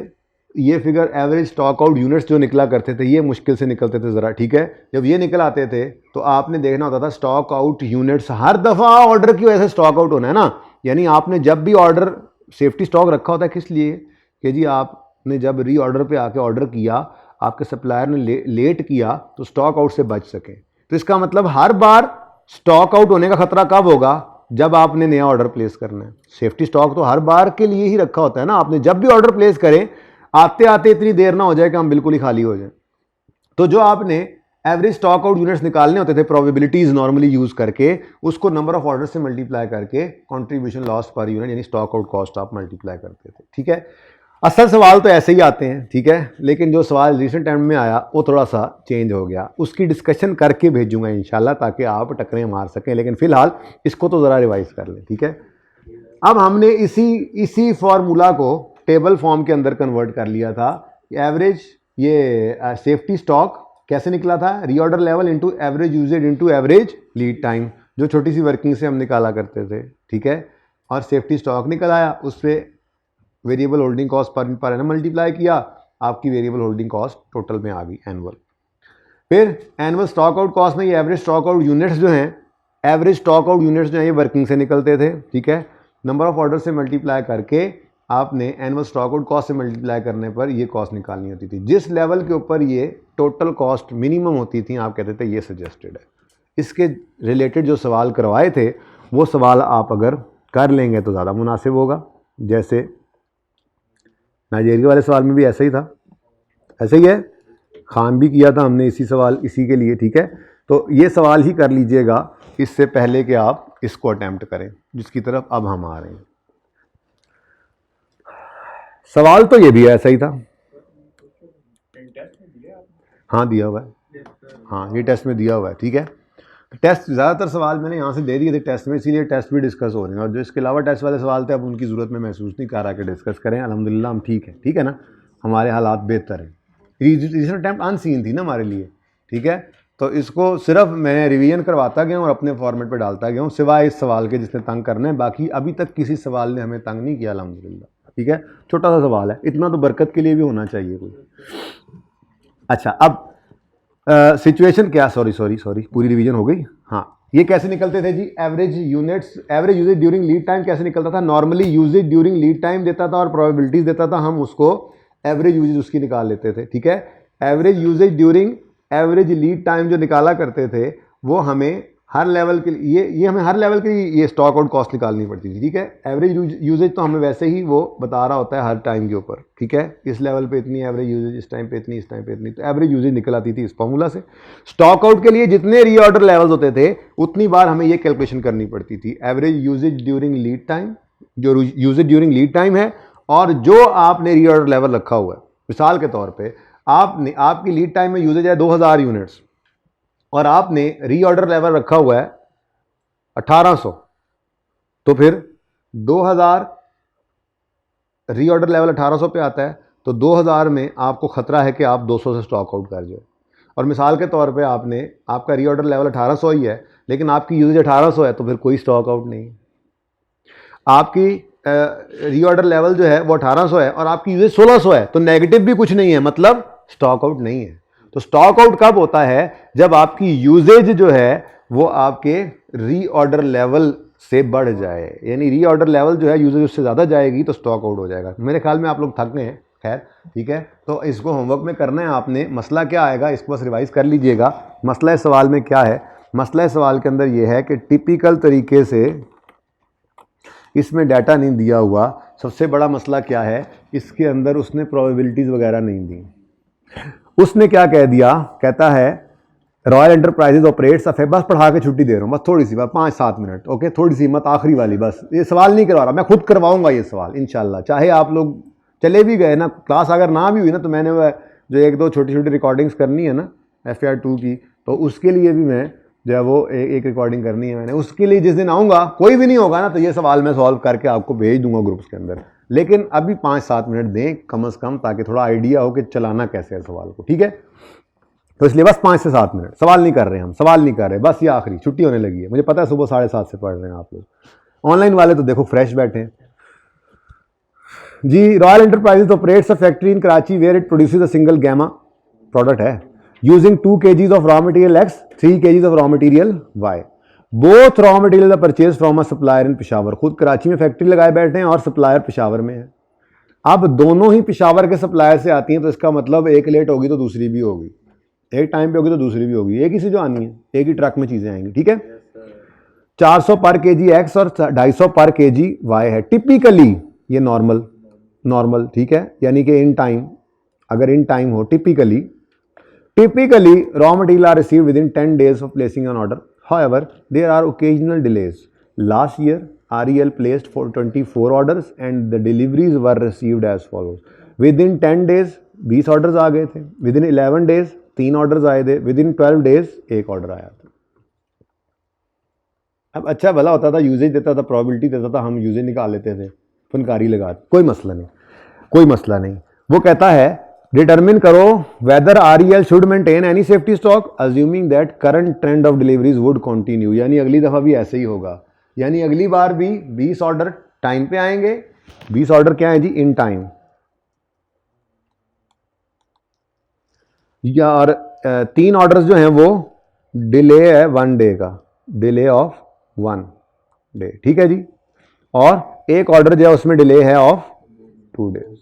ये figure average stock out units जो निकला करते थे ये मुश्किल से निकलते थे ज़रा। ठीक है, जब ये निकल आते थे तो आपने देखना होता था स्टॉक आउट यूनिट्स, हर दफ़ा ऑर्डर की वजह से स्टॉक आउट होना है ना, यानी आपने जब भी ऑर्डर सेफ्टी स्टॉक रखा होता है किस लिए कि जी आपने जब री ऑर्डर पे आके ऑर्डर किया, आपके सप्लायर ने लेट किया तो स्टॉक आउट से बच सके। तो इसका मतलब हर बार स्टॉक आउट होने का खतरा कब होगा, जब आपने नया ऑर्डर प्लेस करना है। सेफ्टी स्टॉक तो हर बार के लिए ही रखा होता है ना, आपने जब भी ऑर्डर प्लेस करें आते आते इतनी देर ना हो जाए कि हम बिल्कुल ही खाली हो जाए। तो जो आपने एवरेज स्टॉक आउट यूनिट्स निकालने होते थे प्रोबेबिलिटीज नॉर्मली यूज करके, उसको नंबर ऑफ ऑर्डर से मल्टीप्लाई करके कंट्रीब्यूशन लॉस पर यूनिट यानी स्टॉक आउट कॉस्ट आप मल्टीप्लाई करते थे। ठीक है, असल सवाल तो ऐसे ही आते हैं। ठीक है, लेकिन जो सवाल रिसेंट टाइम में आया वो थोड़ा सा चेंज हो गया, उसकी डिस्कशन करके भेजूंगा इंशाल्लाह ताकि आप टकरें मार सकें, लेकिन फिलहाल इसको तो ज़रा रिवाइज कर लें। ठीक है, अब हमने इसी फॉर्मूला को टेबल फॉर्म के अंदर कन्वर्ट कर लिया था। एवरेज ये सेफ्टी स्टॉक कैसे निकला था, reorder level into average usage into average lead time, जो छोटी सी वर्किंग से हम निकाला करते थे। ठीक है, और सेफ्टी स्टॉक निकल आया, उस पर variable holding cost per annum multiply किया, आपकी वेरिएबल होल्डिंग कॉस्ट टोटल में आ गई एनुअल। फिर एनुअल स्टॉक आउट कॉस्ट में ये एवरेज स्टॉक आउट यूनिट्स जो हैं, एवरेज स्टॉक आउट यूनिट्स जो हैं ये वर्किंग से निकलते थे। ठीक है, नंबर ऑफ ऑर्डर से मल्टीप्लाई करके आपने एनुअल स्टॉक आउट कॉस्ट से मल्टीप्लाई करने पर ये कॉस्ट निकालनी होती थी। जिस लेवल के ऊपर ये टोटल कॉस्ट मिनिमम होती थी आप कहते थे ये सजेस्टेड है। इसके रिलेटेड जो सवाल करवाए थे वो सवाल आप अगर कर लेंगे तो ज़्यादा मुनासिब होगा। जैसे नाइजीरिया वाले सवाल में भी ऐसा ही था, ऐसे ही है, खान भी किया था हमने इसी सवाल इसी के लिए। ठीक है, तो ये सवाल ही कर लीजिएगा इससे पहले कि आप इसको अटैम्प्ट करें, जिसकी तरफ अब हम आ रहे हैं। सवाल तो ये भी ऐसा ही था, हाँ दिया हुआ है, हाँ ये टेस्ट में दिया हुआ है। ठीक है, टेस्ट ज़्यादातर सवाल मैंने यहाँ से दे दिए थे टेस्ट में, इसीलिए टेस्ट भी डिस्कस हो रहे हैं, और जो इसके अलावा टेस्ट वाले सवाल थे अब उनकी ज़रूरत में महसूस नहीं कर रहा कि डिस्कस करें। अल्हम्दुलिल्लाह हम ठीक है ना, हमारे हालात बेहतर हैं। रिविजन अटैम्प्ट अनसीन थी ना हमारे लिए। ठीक है, तो इसको सिर्फ मैं रिवीजन करवाता गया हूँ और अपने फॉर्मेट पर डालता गया हूँ, सिवाय इस सवाल के जिसने तंग करना है। बाकी अभी तक किसी सवाल ने हमें तंग नहीं किया अल्हम्दुलिल्लाह। ठीक है, छोटा सा सवाल है, इतना तो बरकत के लिए भी होना चाहिए कोई। अच्छा, अब सिचुएशन क्या, सॉरी पूरी रिवीजन हो गई। हाँ, ये कैसे निकलते थे जी, average usage during lead time कैसे निकलता था। Normally usage during lead time देता था और प्रोबेबिलिटीज देता था, हम उसको एवरेज यूजेज उसकी निकाल लेते थे। ठीक है, average usage during average lead time जो निकाला करते थे वो हमें हर लेवल के लिए ये हमें हर लेवल के लिए ये स्टॉक आउट कॉस्ट निकालनी पड़ती थी। ठीक है, एवरेज यूजेज तो हमें वैसे ही वो बता रहा होता है हर टाइम के ऊपर। ठीक है, इस लेवल पे इतनी एवरेज यूजेज, इस टाइम पे इतनी, इस टाइम पे इतनी, तो एवरेज यूजेज निकल आती थी इस फॉर्मूला से। स्टॉक आउट के लिए जितने रीऑर्डर लेवल्स होते थे उतनी बार हमें ये कैलकुलेशन करनी पड़ती थी, average usage during lead time, जो यूजेज ड्यूरिंग लीड टाइम है, और जो आपने रीऑर्डर लेवल रखा हुआ है, मिसाल के तौर पे आपने, आपकी लीड टाइम में यूजेज है 2000 यूनिट्स और आपने रीऑर्डर लेवल रखा हुआ है 1800, तो फिर 2000 रीऑर्डर लेवल 1800 पे आता है, तो 2000 में आपको खतरा है कि आप 200 से स्टॉक आउट कर जाओ। और मिसाल के तौर पे आपका रीऑर्डर लेवल 1800 ही है लेकिन आपकी यूजेज 1800 है, तो फिर कोई स्टॉक आउट नहीं। आपकी रीऑर्डर लेवल जो है वो 1800 है और आपकी यूजेज 1600 है, तो नेगेटिव भी कुछ नहीं है, मतलब स्टॉक आउट नहीं है। तो स्टॉक आउट कब होता है? जब आपकी यूजेज जो है वो आपके रीऑर्डर लेवल से बढ़ जाए, यानी रीऑर्डर लेवल जो है यूजेज उससे ज़्यादा जाएगी तो स्टॉक आउट हो जाएगा। मेरे ख्याल में आप लोग थक गए हैं, खैर ठीक है, तो इसको होमवर्क में करना है आपने। मसला क्या आएगा इसको बस रिवाइज कर लीजिएगा। मसला इस सवाल में क्या है? मसला इस सवाल के अंदर यह है कि टिपिकल तरीके से इसमें डाटा नहीं दिया हुआ। सबसे बड़ा मसला क्या है, इसके अंदर उसने प्रोबेबिलिटीज़ वगैरह नहीं दी। उसने क्या कह दिया, कहता है रॉयल एंटरप्राइजेज ऑपरेट्स, बस पढ़ा के छुट्टी दे रहा हूँ, बस थोड़ी सी, बस 5-7 मिनट, ओके, थोड़ी सी हिम्मत, आखिरी वाली, बस ये सवाल नहीं करवा रहा, मैं खुद करवाऊंगा ये सवाल इंशाल्लाह। चाहे आप लोग चले भी गए ना, क्लास अगर ना भी हुई ना, तो मैंने वह जो 1-2 छोटी छोटी रिकॉर्डिंग्स करनी है ना FR2 की, तो उसके लिए भी मैं जो है वो एक रिकॉर्डिंग करनी है मैंने। उसके लिए जिस दिन आऊँगा, कोई भी नहीं होगा ना, तो ये सवाल मैं सॉल्व करके आपको भेज दूंगा ग्रुप्स के अंदर। लेकिन अभी 5-7 मिनट दें कम से कम, ताकि थोड़ा आइडिया हो कि चलाना कैसे है सवाल को, ठीक है? तो इसलिए बस 5 से 7 मिनट, सवाल नहीं कर रहे, हम सवाल नहीं कर रहे, बस ये आखिरी छुट्टी होने लगी है। मुझे पता है सुबह 7:30 से पढ़ रहे हैं आप लोग। ऑनलाइन वाले तो देखो फ्रेश बैठे हैं जी। Royal Enterprises operates a factory in Karachi where it produces a single gamma product है using 2 kgs of raw material X, 3 kgs of raw material Y। Both raw material purchase from a supplier in Peshawar. खुद कराची में factory लगाए बैठे हैं और supplier Peshawar में है। अब दोनों ही पेशावर के सप्लायर से आती हैं, तो इसका मतलब एक लेट होगी तो दूसरी भी होगी, एक टाइम पे होगी तो दूसरी भी होगी, एक ही से जो आनी है, एक ही ट्रक में चीजें आएंगी, ठीक है? 400 पर केजी X और 250 पर केजी Y है। टिपिकली ये नॉर्मल ठीक है, यानी कि इन टाइम, अगर इन टाइम हो, typically raw material are received within 10 days of placing an order. However, there are occasional delays. Last year, REL placed for 24 orders and the deliveries were received as follows. Within 10 days 20 orders आ गए थे, within 11 days 3 orders आए थे, within 12 days 1 order आया था। अब अच्छा भला होता था, यूजेज देता था, प्रोबेबिलिटी देता था, हम यूजेज निकाल लेते थे, फनकारी लगा, कोई मसला नहीं। वो कहता है डिटरमिन करो whether REL should maintain any safety stock assuming that current trend of deliveries would continue. यानी अगली दफा भी ऐसे ही होगा, यानी अगली बार भी 20 ऑर्डर टाइम पे आएंगे। 20 ऑर्डर क्या है जी? In time. या और 3 ऑर्डर्स जो हैं वो डिले है 1 डे का, डिले ऑफ 1 डे, ठीक है जी। और एक ऑर्डर जो है उसमें डिले है ऑफ 2 डेज,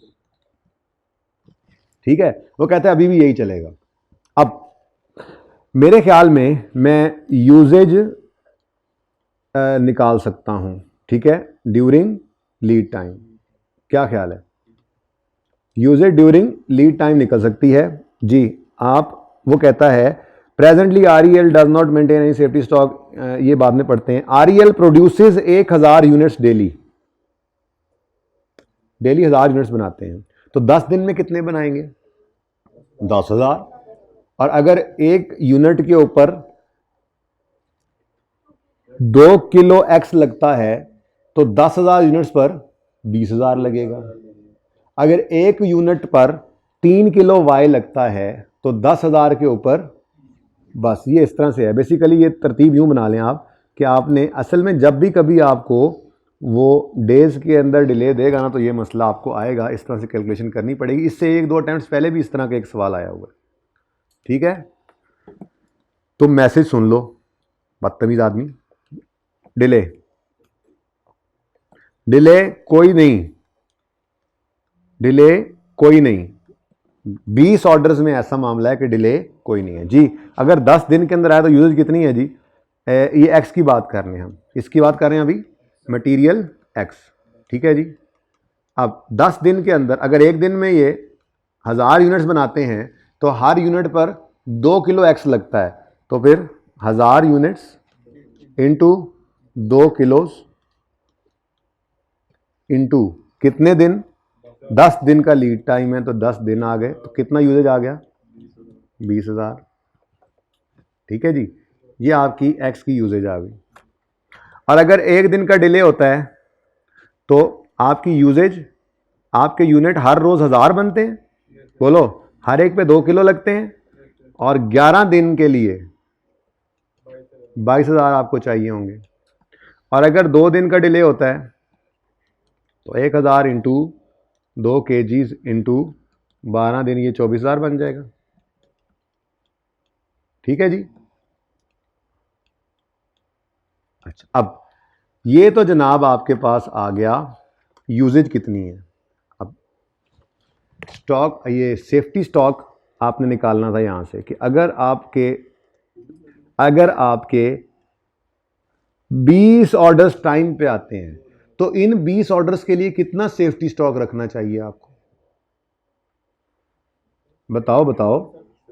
ठीक है। वो कहते हैं अभी भी यही चलेगा। अब मेरे ख्याल में मैं यूजेज निकाल सकता हूं, ठीक है, ड्यूरिंग लीड टाइम। क्या ख्याल है? यूजेज ड्यूरिंग लीड टाइम निकल सकती है जी। आप, वो कहता है presently REL does not maintain any safety stock. ये बाद में पढ़ते हैं। REL produces 1000 units daily 1000 units बनाते हैं, तो 10 दिन में कितने बनाएंगे? 10,000। और अगर एक यूनिट के ऊपर 2 किलो X लगता है तो 10,000 यूनिट्स पर 20,000 लगेगा। अगर एक यूनिट पर 3 किलो Y लगता है तो 10,000 के ऊपर, बस ये इस तरह से है। बेसिकली ये तरतीब यूं बना लें आप कि आपने असल में जब भी कभी आपको वो डेज के अंदर डिले देगा ना, तो ये मसला आपको आएगा, इस तरह से कैलकुलेशन करनी पड़ेगी। इससे 1-2 अटेम्प्ट्स पहले भी इस तरह का एक सवाल आया हुआ है, ठीक है। तो मैसेज सुन लो, बदतमीज आदमी। डिले कोई नहीं 20 ऑर्डर्स में ऐसा मामला है कि डिले कोई नहीं है जी। अगर 10 दिन के अंदर आया तो यूजेज कितनी है जी? ये X की बात कर रहे हैं हम, इसकी बात कर रहे हैं अभी, मटेरियल X, ठीक है जी। अब 10 दिन के अंदर अगर एक दिन में ये 1000 यूनिट्स बनाते हैं तो हर यूनिट पर 2 किलो X लगता है, तो फिर 1000 यूनिट्स इंटू 2 किलोस इंटू कितने दिन? 10 दिन का लीड टाइम है तो 10 दिन आ गए, तो कितना यूजेज आ गया? 20,000। ठीक है जी, ये आपकी एक्स की यूजेज आ गई। और अगर 1 दिन का डिले होता है तो आपकी यूजेज, आपके यूनिट हर रोज 1000 बनते हैं, बोलो, हर एक पे 2 किलो लगते हैं, और 11 दिन के लिए 22,000 आपको चाहिए होंगे। और अगर 2 दिन का डिले होता है तो 1000 इंटू 2 kgs इंटू 12 दिन, ये 24,000 बन जाएगा। ठीक है जी। अच्छा, अब ये तो जनाब आपके पास आ गया यूजेज कितनी है। अब स्टॉक, ये सेफ्टी स्टॉक आपने निकालना था यहां से कि अगर आपके 20 ऑर्डर्स टाइम पे आते हैं तो इन 20 ऑर्डर्स के लिए कितना सेफ्टी स्टॉक रखना चाहिए आपको? बताओ बताओ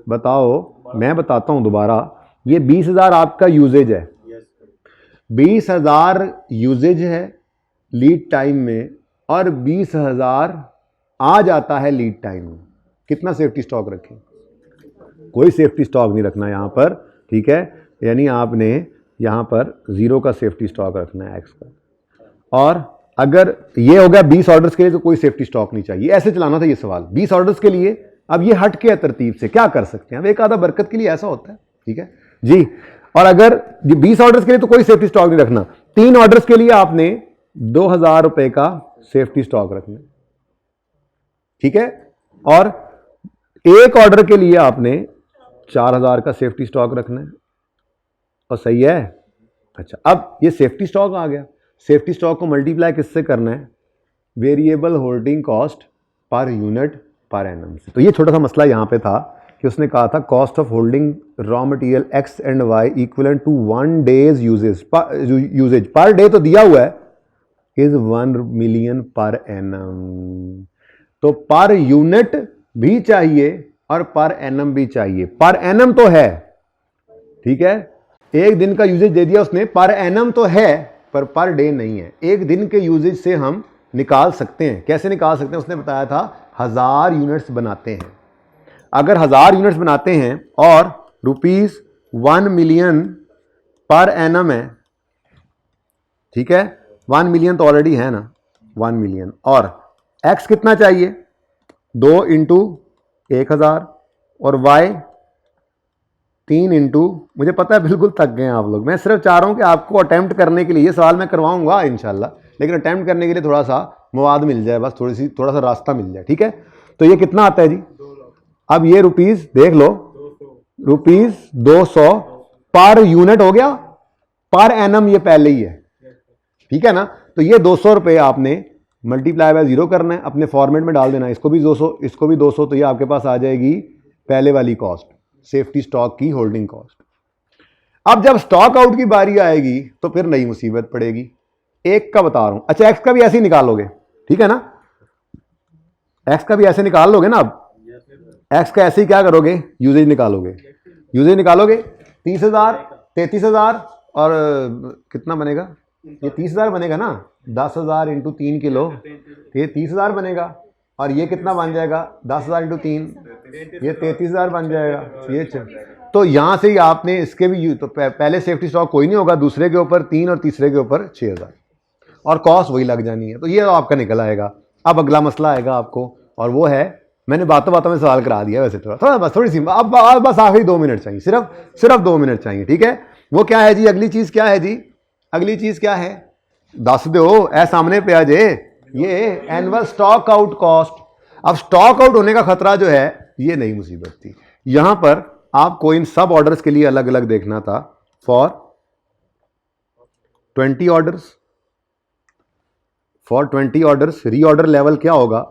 बताओ, मैं बताता हूं दोबारा। ये 20,000 आपका यूजेज है, 20,000 यूजेज है लीड टाइम में, और 20,000 आ जाता है लीड टाइम में। कितना सेफ्टी स्टॉक रखें? कोई सेफ्टी स्टॉक नहीं रखना यहां पर। ठीक है, यानी आपने यहां पर 0 का सेफ्टी स्टॉक रखना है एक्स का। और अगर ये हो गया 20 ऑर्डर्स के लिए तो कोई सेफ्टी स्टॉक नहीं चाहिए। ऐसे चलाना था ये सवाल 20 ऑर्डर्स के लिए। अब ये हट के तरतीब से क्या कर सकते हैं, अब एक आधा बरकत के लिए ऐसा होता है। ठीक है जी। और अगर 20 ऑर्डर्स के लिए तो कोई सेफ्टी स्टॉक नहीं रखना। 3 ऑर्डर्स के लिए आपने 2,000 रुपए का सेफ्टी स्टॉक रखना। ठीक है, और एक ऑर्डर के लिए आपने 4,000 का सेफ्टी स्टॉक रखना है। और सही है। अच्छा, अब ये सेफ्टी स्टॉक आ गया। सेफ्टी स्टॉक को मल्टीप्लाई किससे करना है? Variable holding cost per unit per annum से। तो ये छोटा सा मसला यहाँ पे था कि उसने कहा था cost of holding raw material X and Y equivalent to 1 days usage per day तो दिया हुआ है इज 1 मिलियन पर एनम। तो पर यूनिट भी चाहिए और पर एनम भी चाहिए। पर एनम तो है, ठीक है, एक दिन का यूजेज दे दिया उसने, पर एनम तो है पर डे नहीं है। एक दिन के यूजेज से हम निकाल सकते हैं। कैसे निकाल सकते हैं? उसने बताया था 1000 यूनिट्स बनाते हैं। अगर 1000 यूनिट्स बनाते हैं और ₹1 मिलियन पर एनम है, ठीक है, 1 मिलियन तो ऑलरेडी है ना, 1 मिलियन, और एक्स कितना चाहिए? 2 इंटू 1000 और y 3 इंटू, मुझे पता है बिल्कुल थक गए हैं आप लोग। मैं सिर्फ चाह रहा हूं कि आपको अटेम्प्ट करने के लिए, ये सवाल मैं करवाऊंगा इंशाल्लाह, लेकिन अटेम्प्ट करने के लिए थोड़ा सा मवाद मिल जाए, बस थोड़ा सा रास्ता मिल जाए। ठीक है, तो ये कितना आता है जी? अब ये रुपीस देख लो, ₹200 पर यूनिट हो गया। पर एनम ये पहले ही है, ठीक है ना। तो ये 200 रुपए आपने मल्टीप्लाई बाय 0 करना है, अपने फॉर्मेट में डाल देना है। इसको भी 200, इसको भी 200, तो ये आपके पास आ जाएगी पहले वाली कॉस्ट, सेफ्टी स्टॉक की होल्डिंग कॉस्ट। अब जब स्टॉक आउट की बारी आएगी तो फिर नई मुसीबत पड़ेगी। एक का बता रहा हूं। अच्छा, एक्स का भी ऐसे ही निकाल लोगे, ठीक है ना? एक्स का भी ऐसे निकाल लोगे ना। अब एक्स का ऐसे ही क्या करोगे? यूजेज निकालोगे। यूजेज निकालोगे 30,000, 33,000 और कितना बनेगा? ये 30,000 बनेगा ना। 10,000 इंटू 3 किलो, तो ये 30,000 बनेगा। और ये कितना बन जाएगा? 10,000 इंटू 3, ये 33,000 बन जाएगा। ये तो यहां से ही आपने इसके भी तो पहले सेफ्टी स्टॉक कोई नहीं होगा, दूसरे के ऊपर 3 और तीसरे के ऊपर 6,000, और कॉस्ट वही लग जानी है। तो ये आपका निकल आएगा। अब अगला मसला आएगा आपको, और वो है, मैंने बातों बातों में सवाल करा दिया वैसे, थोड़ा बस थोड़ी सी, अब बस आखिरी 2 मिनट चाहिए, सिर्फ 2 मिनट चाहिए। ठीक है, वो क्या है जी? अगली चीज क्या है जी? अगली चीज क्या है? दस दो, ऐ सामने पे आ जाए। ये एनुअल स्टॉक आउट कॉस्ट। अब स्टॉक आउट होने का खतरा जो है, ये नई मुसीबत थी। यहां पर आपको इन सब ऑर्डर्स के लिए अलग अलग देखना था। For 20 orders, for 20 orders reorder level क्या होगा?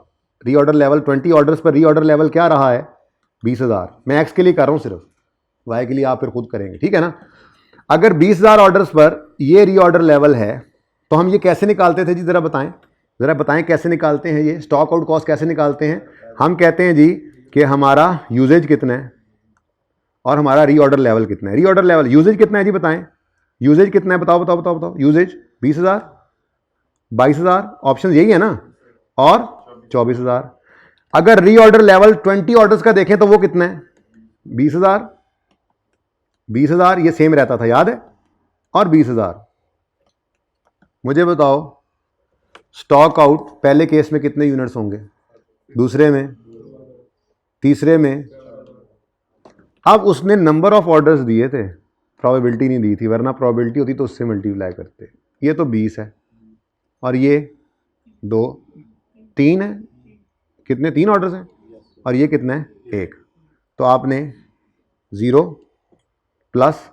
रीऑर्डर लेवल 20 ऑर्डर्स पर रीऑर्डर लेवल क्या रहा है? 20,000। मैं एक्स के लिए कर रहा हूं, सिर्फ वाई के लिए आप फिर खुद करेंगे, ठीक है ना। अगर 20,000 ऑर्डर्स पर ये रीऑर्डर लेवल है तो हम ये कैसे निकालते थे जी? जरा बताएं कैसे निकालते हैं ये स्टॉक आउट कॉस्ट? कैसे निकालते हैं? हम कहते हैं जी कि हमारा यूजेज कितना है और हमारा रीऑर्डर लेवल कितना है। रीऑर्डर लेवल, यूजेज कितना है जी? बताएं यूजेज कितना है, बताओ। यूजेज 20,000, 22,000, ऑप्शन यही है ना, और 24,000। अगर रीऑर्डर लेवल 20 ऑर्डर्स का देखें तो वो कितना है? 20,000। 20,000 ये सेम रहता था, याद है? और 20,000। मुझे बताओ स्टॉक आउट पहले केस में कितने यूनिट्स होंगे? दूसरे में, तीसरे में। अब उसने नंबर ऑफ ऑर्डर्स दिए थे, प्रोबेबिलिटी नहीं दी थी, वरना प्रोबेबिलिटी होती तो उससे मल्टीप्लाई करते। ये तो 20 है और ये 2, 3 है। कितने? 3 ऑर्डर्स हैं। और ये कितना है? 1। तो आपने 0 प्लस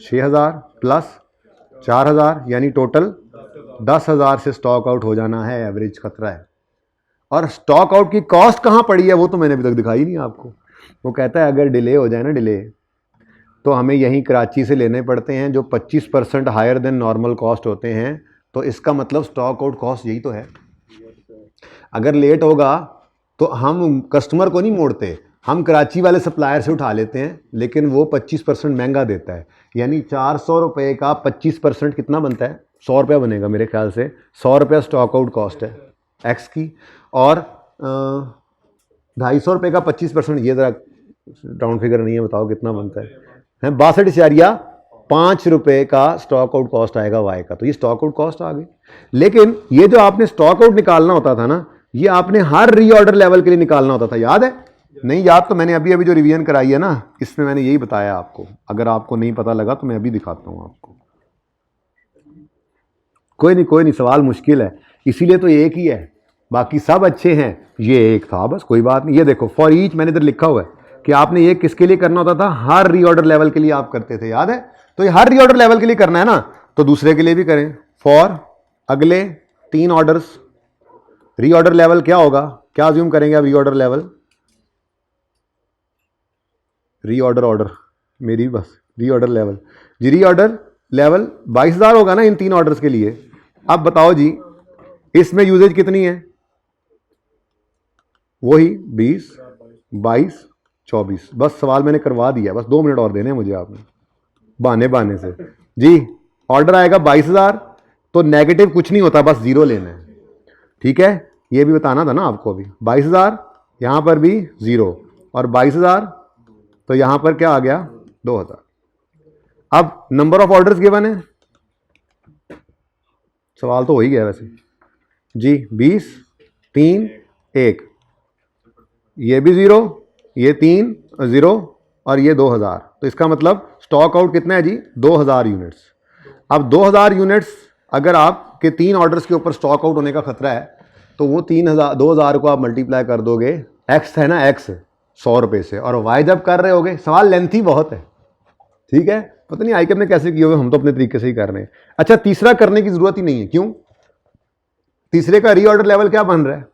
6,000 प्लस 4,000 यानी टोटल 10,000 से स्टॉक आउट हो जाना है, एवरेज खतरा है। और स्टॉक आउट की कॉस्ट कहाँ पड़ी है वो तो मैंने अभी तक दिखाई नहीं आपको। वो कहता है अगर डिले हो जाए ना, डिले, तो हमें यहीं कराची से लेने पड़ते हैं जो 25% हायर देन नॉर्मल कॉस्ट होते हैं। तो इसका मतलब स्टॉक आउट कॉस्ट यही तो है। अगर लेट होगा तो हम कस्टमर को नहीं मोड़ते, हम कराची वाले सप्लायर से उठा लेते हैं, लेकिन वो 25% महंगा देता है। यानी 400 रुपये का 25% कितना बनता है? 100 रुपया बनेगा मेरे ख्याल से। 100 रुपया स्टॉक आउट कॉस्ट है एक्स की, और 250 रुपये का 25%, ये ज़रा राउंड फिगर नहीं है, बताओ कितना बनता है? 62.5 रुपये का स्टॉक आउट कॉस्ट आएगा वाई का। तो ये स्टॉक आउट कॉस्ट आ गई। लेकिन ये जो आपने स्टॉक आउट निकालना होता था ना, ये आपने हर रीऑर्डर लेवल के लिए निकालना होता था, याद है? नहीं याद तो मैंने अभी जो रिवीजन कराई है ना, इसमें मैंने यही बताया आपको। अगर आपको नहीं पता लगा तो मैं अभी दिखाता हूँ आपको। कोई नहीं, सवाल मुश्किल है, इसीलिए तो एक ही है, बाकी सब अच्छे हैं, ये एक था बस, कोई बात नहीं। ये देखो फॉर ईच मैंने इधर लिखा हुआ है कि आपने ये किसके लिए करना होता था? हर रीऑर्डर लेवल के लिए आप करते थे, याद है? तो ये हर रीऑर्डर लेवल के लिए करना है ना, तो दूसरे के लिए भी करें। फॉर अगले 3 ऑर्डर्स रीऑर्डर लेवल क्या होगा? क्या अज्यूम करेंगे आप? रीऑर्डर लेवल, रीऑर्डर मेरी बस रीऑर्डर लेवल जी, रीऑर्डर लेवल 22,000 होगा ना इन 3 ऑर्डर्स के लिए। अब बताओ जी इसमें यूजेज कितनी है? वही 20, 22, 24। बस सवाल मैंने करवा दिया, बस 2 मिनट और देने मुझे आपने बहाने से जी। ऑर्डर आएगा 22,000, तो नेगेटिव कुछ नहीं होता, बस 0 लेना है, ठीक है? ये भी बताना था ना आपको अभी। 22,000 यहाँ पर भी 0 और 22,000, तो यहाँ पर क्या आ गया? 2,000। अब नंबर ऑफ ऑर्डर्स गिवन है, सवाल तो हो ही गया वैसे जी। 20, 3, 1, ये भी 0, ये 3, 0 और ये 2,000। तो इसका मतलब स्टॉक आउट कितना है जी? 2,000 यूनिट्स। अब 2,000 यूनिट्स अगर आपके 3 ऑर्डर्स के ऊपर स्टॉक आउट होने का खतरा है, तो वो 2,000 को आप मल्टीप्लाई कर दोगे, एक्स है ना, एक्स 100 रुपये से, और वाई जब कर रहे होगे, सवाल लेंथी बहुत है, ठीक है? पता नहीं आईकम ने कैसे किए हुए, हम तो अपने तरीके से ही कर रहे हैं। अच्छा, तीसरा करने की जरूरत ही नहीं है, क्यों? तीसरे का रीऑर्डर लेवल क्या बन रहा है?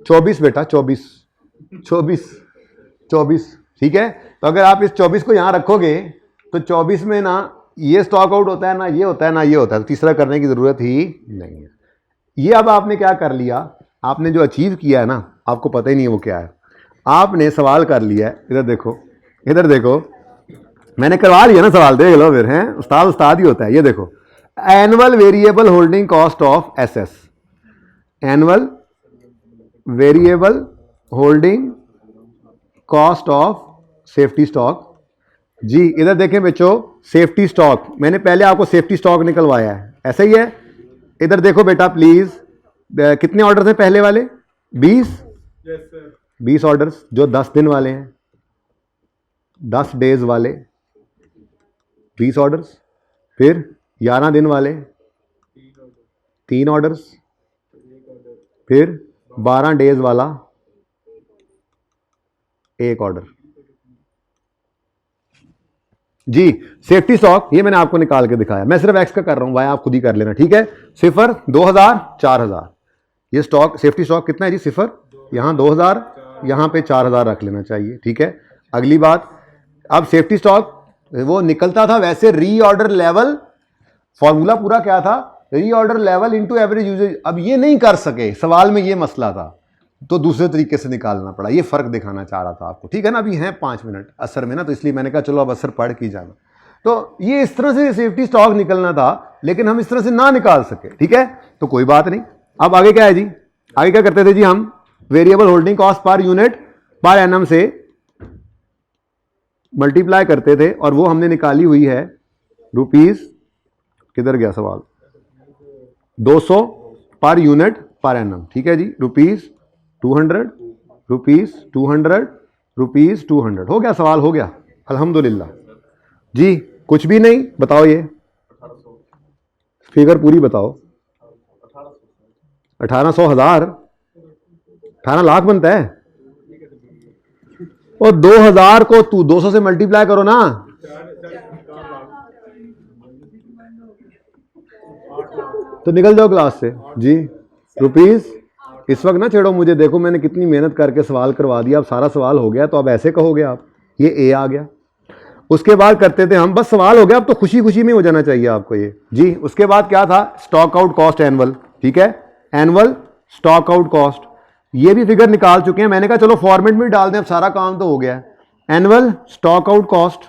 24 बेटा, 24, ठीक है? तो अगर आप इस 24 को यहां रखोगे तो 24 में ना ये स्टॉक आउट होता है, ना ये होता है, ना ये होता है, तो तीसरा करने की जरूरत ही नहीं है। ये अब आपने क्या कर लिया? आपने जो अचीव किया है ना, आपको पता ही नहीं है वो क्या है। आपने सवाल कर लिया है, इधर देखो, मैंने करवा लिया ना सवाल, देख लो फिर, हैं? उस्ताद ही होता है। ये देखो, annual variable holding cost of SS, annual variable holding cost of safety stock जी। इधर देखें बच्चों, सेफ्टी स्टॉक, मैंने पहले आपको सेफ्टी स्टॉक निकलवाया है, ऐसा ही है। इधर देखो बेटा प्लीज, कितने ऑर्डर्स हैं पहले वाले? 20 ऑर्डर्स जो 10 दिन वाले हैं, 10 डेज वाले 20 ऑर्डर्स, फिर 11 दिन वाले 3 ऑर्डर्स, फिर 12 डेज वाला 1 ऑर्डर जी। सेफ्टी स्टॉक ये मैंने आपको निकाल के दिखाया, मैं सिर्फ एक्स का कर रहा हूं, वाई आप खुद ही कर लेना, ठीक है? 0, 2,000, 4,000। ये स्टॉक सेफ्टी स्टॉक कितना है जी? 0, यहां 2,000, यहां पे 4,000 रख लेना चाहिए, ठीक है? अगली बात, अब सेफ्टी स्टॉक वो निकलता था वैसे रीऑर्डर लेवल, फॉर्मूला पूरा क्या था? Reorder level into average usage. अब ये नहीं कर सके, सवाल में ये मसला था, तो दूसरे तरीके से निकालना पड़ा। ये फर्क दिखाना चाह रहा था आपको, ठीक है ना? अभी हैं 5 मिनट असर में ना, तो इसलिए मैंने कहा चलो अब असर पढ़ के जाना। तो ये इस तरह से सेफ्टी स्टॉक निकलना था, लेकिन हम इस तरह से ना निकाल सके, ठीक है? तो कोई बात नहीं। अब आगे क्या है जी? आगे क्या करते थे जी हम, variable holding cost per unit per annum से मल्टीप्लाई करते थे और वो हमने निकाली हुई है रुपीज, किधर गया सवाल, 200 पर यूनिट पर एनम, ठीक है जी, रुपीज 200, रुपीज 200, रुपीज 200, हो गया सवाल, हो गया अल्हम्दुलिल्लाह जी। कुछ भी नहीं, बताओ ये फिगर पूरी बताओ। 1800, 1000, 18 लाख बनता है। और 2000 को तू 200 से मल्टीप्लाई करो ना, तो निकल जाओ क्लास से जी। रुपीज, इस वक्त ना छेड़ो मुझे, देखो मैंने कितनी मेहनत करके सवाल करवा दिया, अब सारा सवाल हो गया, तो अब ऐसे कहोगे आप, ये ए आ गया। उसके बाद करते थे हम, बस सवाल हो गया, अब तो खुशी खुशी में हो जाना चाहिए आपको ये जी। उसके बाद क्या था, स्टॉक आउट कॉस्ट एनुअल, ठीक है, एनुअल स्टॉक आउट कॉस्ट, ये भी फिगर निकाल चुके हैं। मैंने कहा चलो फॉर्मेट में डाल दें, अब सारा काम तो हो गया। एनुअल स्टॉक आउट कॉस्ट,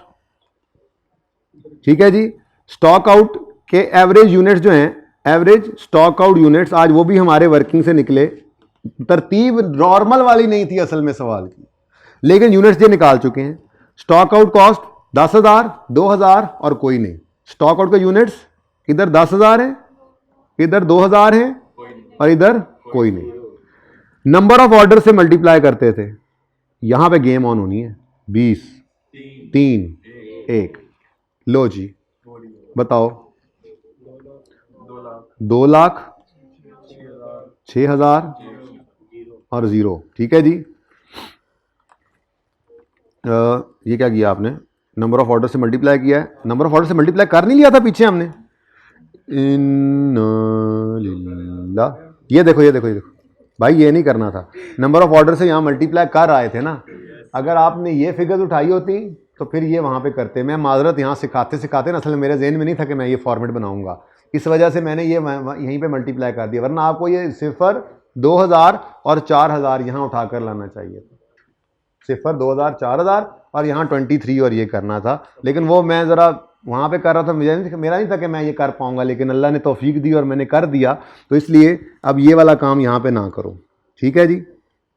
ठीक है जी। स्टॉक आउट के एवरेज यूनिट्स जो हैं, एवरेज स्टॉक आउट यूनिट्स, आज वो भी हमारे वर्किंग से निकले। तरतीब नॉर्मल वाली नहीं थी असल में सवाल की, लेकिन यूनिट्स ये निकाल चुके हैं। स्टॉक आउट कॉस्ट 10,000, 2,000 और कोई नहीं। स्टॉक आउट के यूनिट्स इधर 10,000 है, इधर 2,000 है और इधर कोई नहीं। नंबर ऑफ ऑर्डर से मल्टीप्लाई करते थे, यहां पे गेम ऑन होनी है। 20, 3, 1, लो जी बताओ। 2 लाख, 6,000 और 0, ठीक है जी। ये क्या किया आपने, नंबर ऑफ ऑर्डर से मल्टीप्लाई किया है। नंबर ऑफ ऑर्डर से मल्टीप्लाई कर नहीं लिया था पीछे हमने, ये देखो ये देखो ये देखो भाई, ये नहीं करना था। नंबर ऑफ ऑर्डर से यहां मल्टीप्लाई कर आए थे ना, अगर आपने ये फिगर उठाई होती तो फिर ये वहां पे करते। मैं माजरत यहां सिखाते सिखाते ना, असल में मेरे जहन में नहीं था कि मैं ये फॉर्मेट बनाऊंगा, इस वजह से मैंने ये यहीं पे मल्टीप्लाई कर दिया, वरना आपको ये सिफर 2,000 और 4,000 यहां उठाकर लाना चाहिए था। सिफर 2,000, 4,000 और यहाँ 23 और ये करना था, लेकिन वो मैं ज़रा वहाँ पे कर रहा था, मेरा नहीं था कि मैं ये कर पाऊँगा, लेकिन अल्लाह ने तौफीक दी और मैंने कर दिया, तो इसलिए अब ये वाला काम यहाँ पे ना करो, ठीक है जी।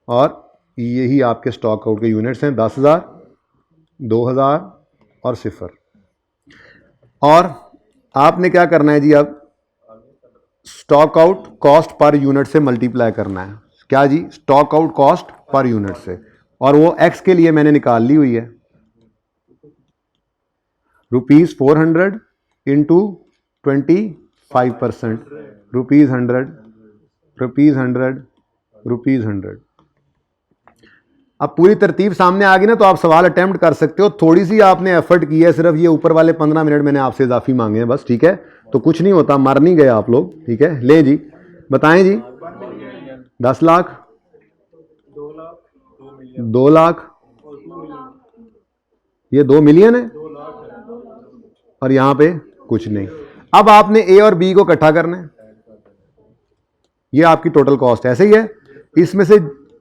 और यही आपके स्टॉक आउट के यूनिट्स हैं, 10,000, 2,000 और सिफर। और आपने क्या करना है जी, अब stock out cost per unit से मल्टीप्लाई करना है। क्या जी, stock out cost per unit से, और वो एक्स के लिए मैंने निकाल ली हुई है, ₹400 इंटू 25%, ₹100, ₹100, ₹100। अब पूरी तरतीब सामने आ गई ना, तो आप सवाल अटेम्प्ट कर सकते हो। थोड़ी सी आपने एफर्ट की है, सिर्फ ये ऊपर वाले 15 मिनट मैंने आपसे इजाफी मांगे हैं बस, ठीक है, तो कुछ नहीं होता, मर नहीं गए आप लोग, ठीक है। ले जी बताएं जी, 10 लाख, 2 लाख, ये 2 मिलियन है और यहां पे कुछ नहीं। अब आपने ए और बी को इकट्ठा करना है, ये आपकी टोटल कॉस्ट ऐसे ही है।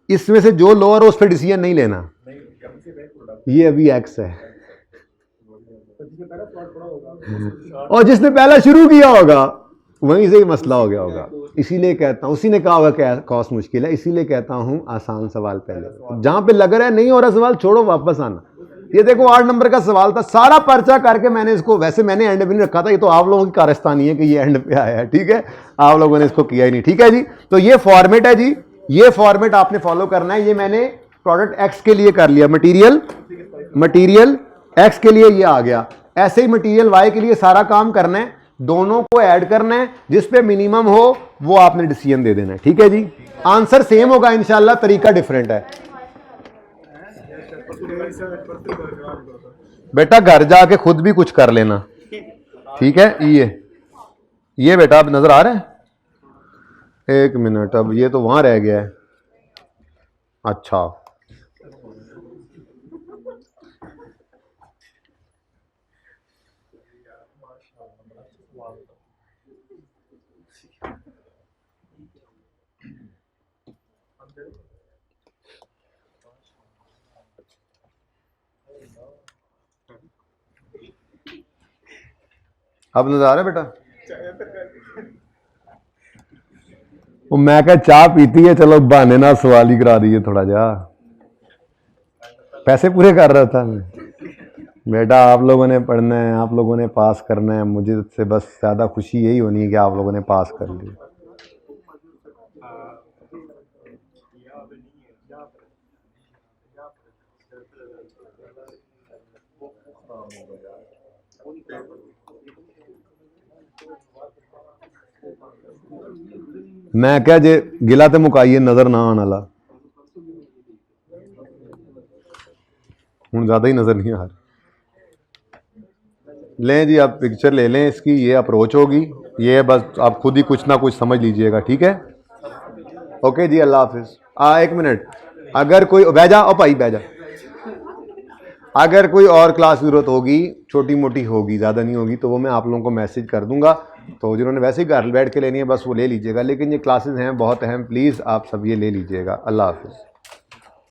इसमें से जो लोअर हो उस पर डिसीजन नहीं लेना, ये अभी एक्स है, और जिसने पहला शुरू किया होगा वहीं से ही मसला हो गया होगा। इसीलिए कहता हूं, उसी ने कहा होगा क्या कॉस्ट मुश्किल है, इसीलिए कहता हूं आसान सवाल पहले, जहां पे लग रहा है नहीं हो रहा सवाल छोड़ो, वापस आना। ये देखो 8 नंबर का सवाल था, सारा पर्चा करके मैंने इसको, वैसे मैंने एंड पे नहीं रखा था, ये तो आप लोगों की कारस्तानी है कि ये एंड पे आया है, ठीक है, आप लोगों ने इसको किया ही नहीं, ठीक है जी। तो ये फॉर्मेट है जी, ये फॉर्मेट आपने फॉलो करना है। ये मैंने प्रोडक्ट एक्स के लिए कर लिया, मटीरियल एक्स के लिए ये आ गया, ऐसे ही मटीरियल वाई के लिए सारा काम करना है, दोनों को ऐड करना है, जिस पे मिनिमम हो वो आपने डिसीजन दे देना है, ठीक है जी। आंसर सेम होगा इंशाल्लाह, तरीका डिफरेंट है। बेटा घर जाके खुद भी कुछ कर लेना, ठीक है। ये बेटा अब नजर आ रहा है, 1 मिनट, अब ये तो वहां रह गया है, अच्छा अब नजर आ रहा है बेटा, वो मैं क्या चाह पीती है, चलो बहाने ना सवाल ही करा दिए थोड़ा जा, पैसे पूरे कर रहा था मैं। बेटा आप लोगों ने पढ़ना है, आप लोगों ने पास करना है, मुझे से बस ज़्यादा खुशी यही होनी है कि आप लोगों ने पास कर लिया। मैं क्या जे गिला ते मुकाइए नज़र ना आने वाला, हूँ ज़्यादा ही नज़र नहीं आ रहा। लें जी आप पिक्चर ले लें इसकी, ये अप्रोच होगी, ये बस आप खुद ही कुछ ना कुछ समझ लीजिएगा, ठीक है। ओके जी, अल्लाह हाफिज़। एक मिनट, अगर कोई बह जा, ओ भाई बह जा, अगर कोई और क्लास ज़रूरत होगी, छोटी मोटी होगी, ज़्यादा नहीं होगी, तो वो मैं आप लोगों को मैसेज कर दूंगा। तो जिन्होंने वैसे ही घर बैठ के लेनी है बस वो ले लीजिएगा, लेकिन ये क्लासेस हैं बहुत अहम, प्लीज़ आप सब ये ले लीजिएगा। अल्लाह हाफिज़।